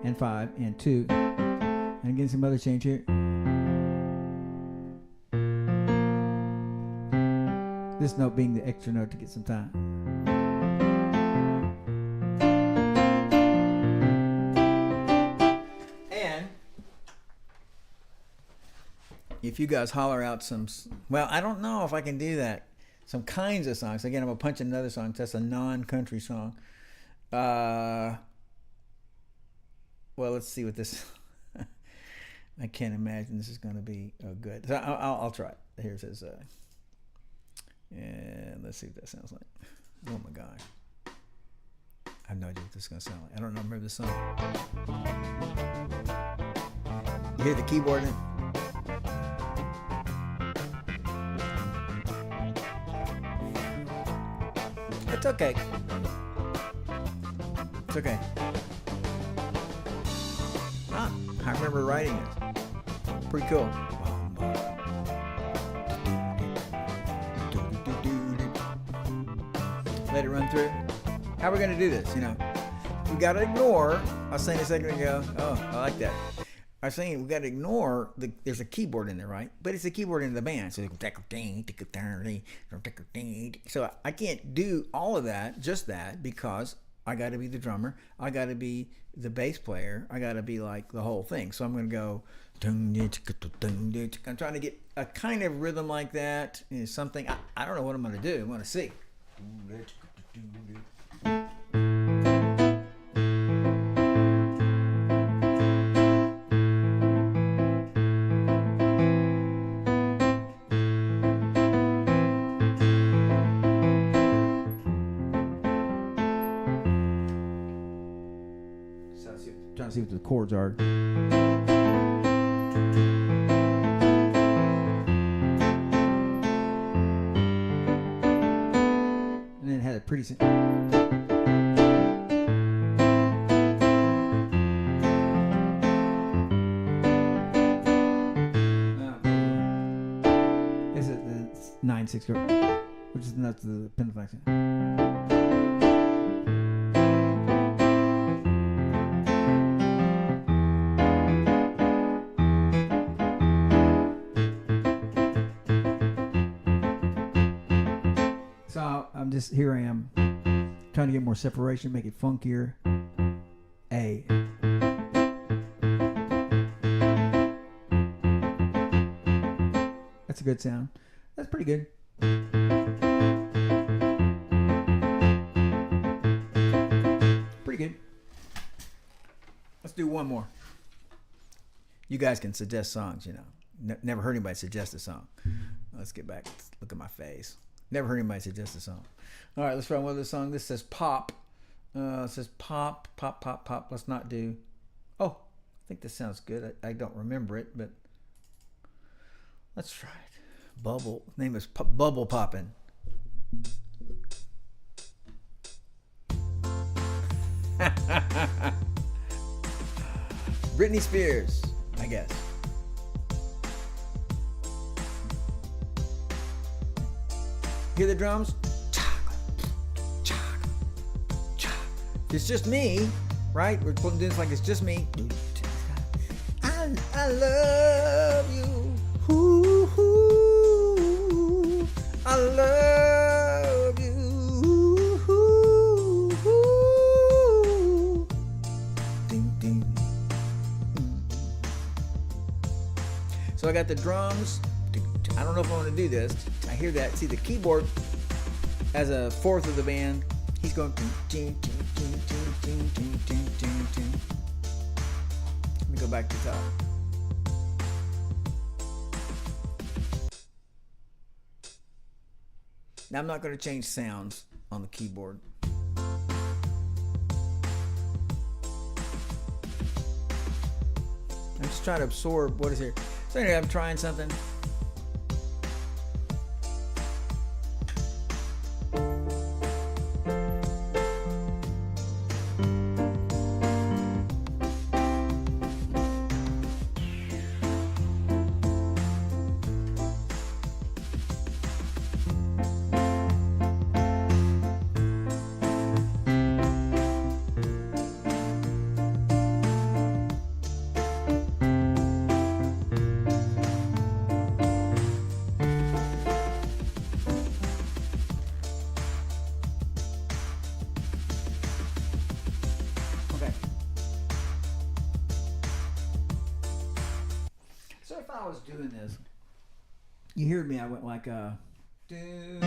and 5 and 2. And again, some other change here. This note being the extra note to get some time. And if you guys holler out some, well, I don't know if I can do that. Some kinds of songs. Again, I'm going to punch another song. That's a non-country song. Well, let's see what this... I can't imagine this is going to be good. So I'll try it. Here it says... and let's see what that sounds like. Oh my God. I have no idea what this is going to sound like. I don't remember the song. You hear the keyboard in it? It's okay. It's okay. Ah, I remember writing it. Pretty cool. Let it run through. How are we going to do this? You know, we got to ignore. I was saying a second ago. Oh, I like that. I was saying we got to ignore there's a keyboard in there, right? But it's a keyboard in the band. So I can't do all of that, just that, because I got to be the drummer. I got to be the bass player. I got to be like the whole thing. So I'm going to go. I'm trying to get a kind of rhythm like that. Something. I don't know what I'm going to do. I'm going to see. Trying to see what the chords are. Pretty is it the 9/6 chord, which is not the pentatonic. Here I am trying to get more separation, make it funkier. A. That's a good sound. That's pretty good. Pretty good. Let's do one more. You guys can suggest songs, you know. Never heard anybody suggest a song. Let's get back. Look at my face. Never heard anybody suggest a song. All right, let's try one other song. This says pop. It says pop, pop, pop, pop. Let's not do... Oh, I think this sounds good. I don't remember it, but let's try it. Bubble. Name is Bubble Poppin'. Britney Spears, I guess. Hear the drums? It's just me, right? We're doing this like it's just me. I love you. Ooh, ooh, I love you. Ooh, ooh. Ding, ding. So I got the drums. I don't know if I want to do this. I hear that. See the keyboard as a fourth of the band. He's going. Let me go back to the top. Now I'm not going to change sounds on the keyboard. I'm just trying to absorb what is here. So anyway, I'm trying something. if I was doing this? You heard me, I went like do.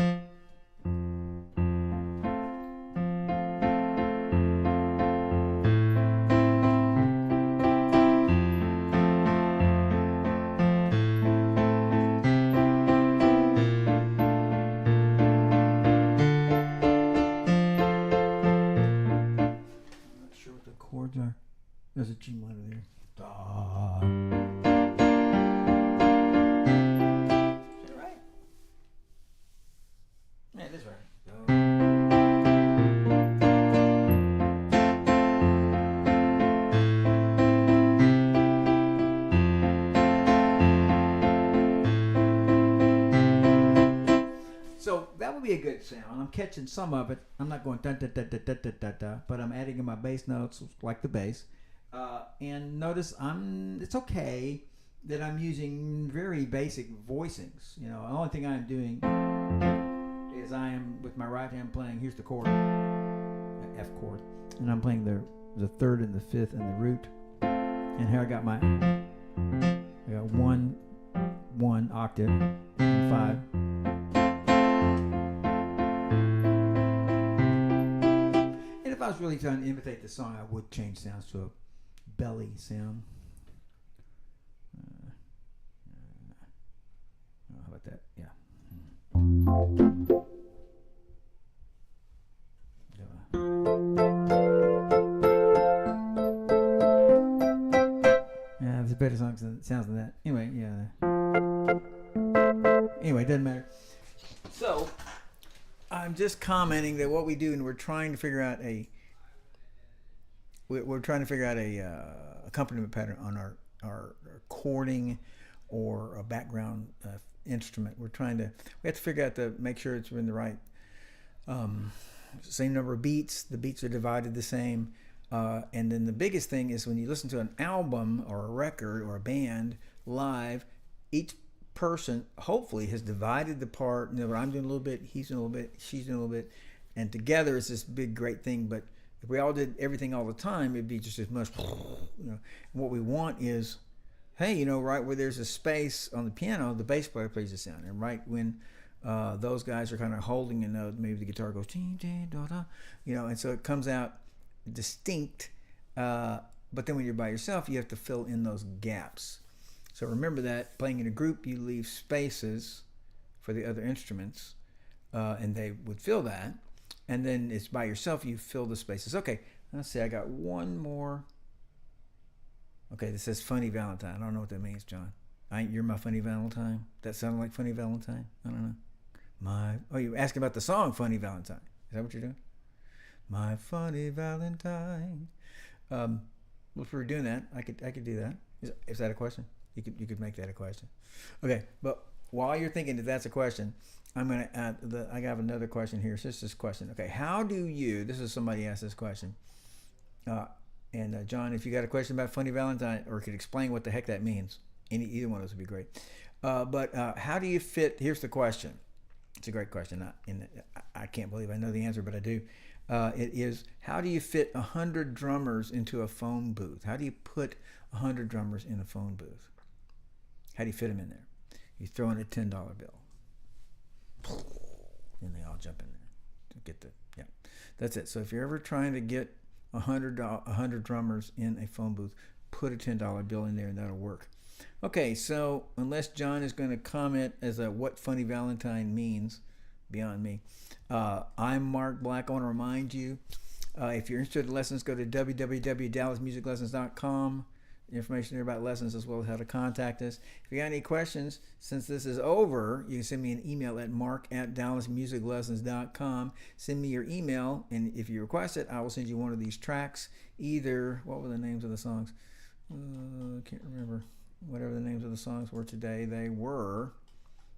Chords are. There's a G minor there. Da. Is that right? Yeah, it is right. So that would be a good sound. I'm catching some of it. I'm not going da da da da da da da da, but I'm adding in my bass notes like the bass. And notice it's okay that I'm using very basic voicings. You know, the only thing I'm doing is I am with my right hand playing. Here's the chord, the F chord, and I'm playing the third and the fifth and the root. And here I got one octave, and 5. If I was really trying to imitate the song, I would change sounds to a belly sound. How about that? Yeah. Yeah, there's better songs sounds than that. Anyway, yeah. Anyway, it doesn't matter. So, I'm just commenting that what we do, and we're trying to figure out a accompaniment pattern on our chording or a background instrument. We have to figure out make sure it's in the right same number of beats. The beats are divided the same, and then the biggest thing is when you listen to an album or a record or a band live, each person hopefully has divided the part. You know, I'm doing a little bit, he's doing a little bit, she's doing a little bit, and together it's this big great thing. But if we all did everything all the time, it'd be just as much. You know, and what we want is, hey, you know, right where there's a space on the piano, the bass player plays the sound, and right when those guys are kind of holding a note, maybe the guitar goes, you know, and so it comes out distinct. But then when you're by yourself, you have to fill in those gaps. So remember that playing in a group, you leave spaces for the other instruments, and they would fill that. And then it's by yourself, you fill the spaces. Okay, let's see, I got one more. Okay, this says Funny Valentine. I don't know what that means, John. You're my funny Valentine? That sounded like Funny Valentine? I don't know. You're asking about the song Funny Valentine. Is that what you're doing? My funny Valentine. If we were doing that, I could do that. Is that a question? You could make that a question. Okay, but while you're thinking that that's a question, I'm going to add I have another question here. So this question. Okay, how do you? This is somebody asked this question. And John, if you got a question about Funny Valentine or could explain what the heck that means, either one of those would be great. But how do you fit? Here's the question. It's a great question. I can't believe I know the answer, but I do. It is, how do you fit 100 drummers into a phone booth? How do you put 100 drummers in a phone booth? How do you fit them in there? You throw in a $10 bill. And they all jump in there. That's it. So if you're ever trying to get 100 drummers in a phone booth, put a $10 bill in there and that'll work. Okay, so unless John is going to comment as what Funny Valentine means, beyond me, I'm Mark Black. I want to remind you, if you're interested in lessons, go to www.dallasmusiclessons.com. Information there about lessons as well as how to contact us. If you got any questions, since this is over, you can send me an email at mark@dallasmusiclessons.com. Send me your email, and if you request it, I will send you one of these tracks. Either, what were the names of the songs? I can't remember. Whatever the names of the songs were today, they were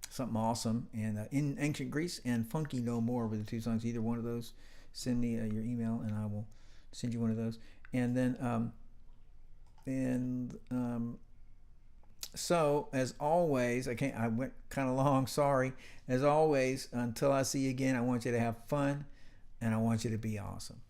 something awesome. And In Ancient Greece and Funky No More were the two songs. Either one of those, send me your email, and I will send you one of those. And then... so as always, I went kind of long, sorry. As always, until I see you again, I want you to have fun and I want you to be awesome.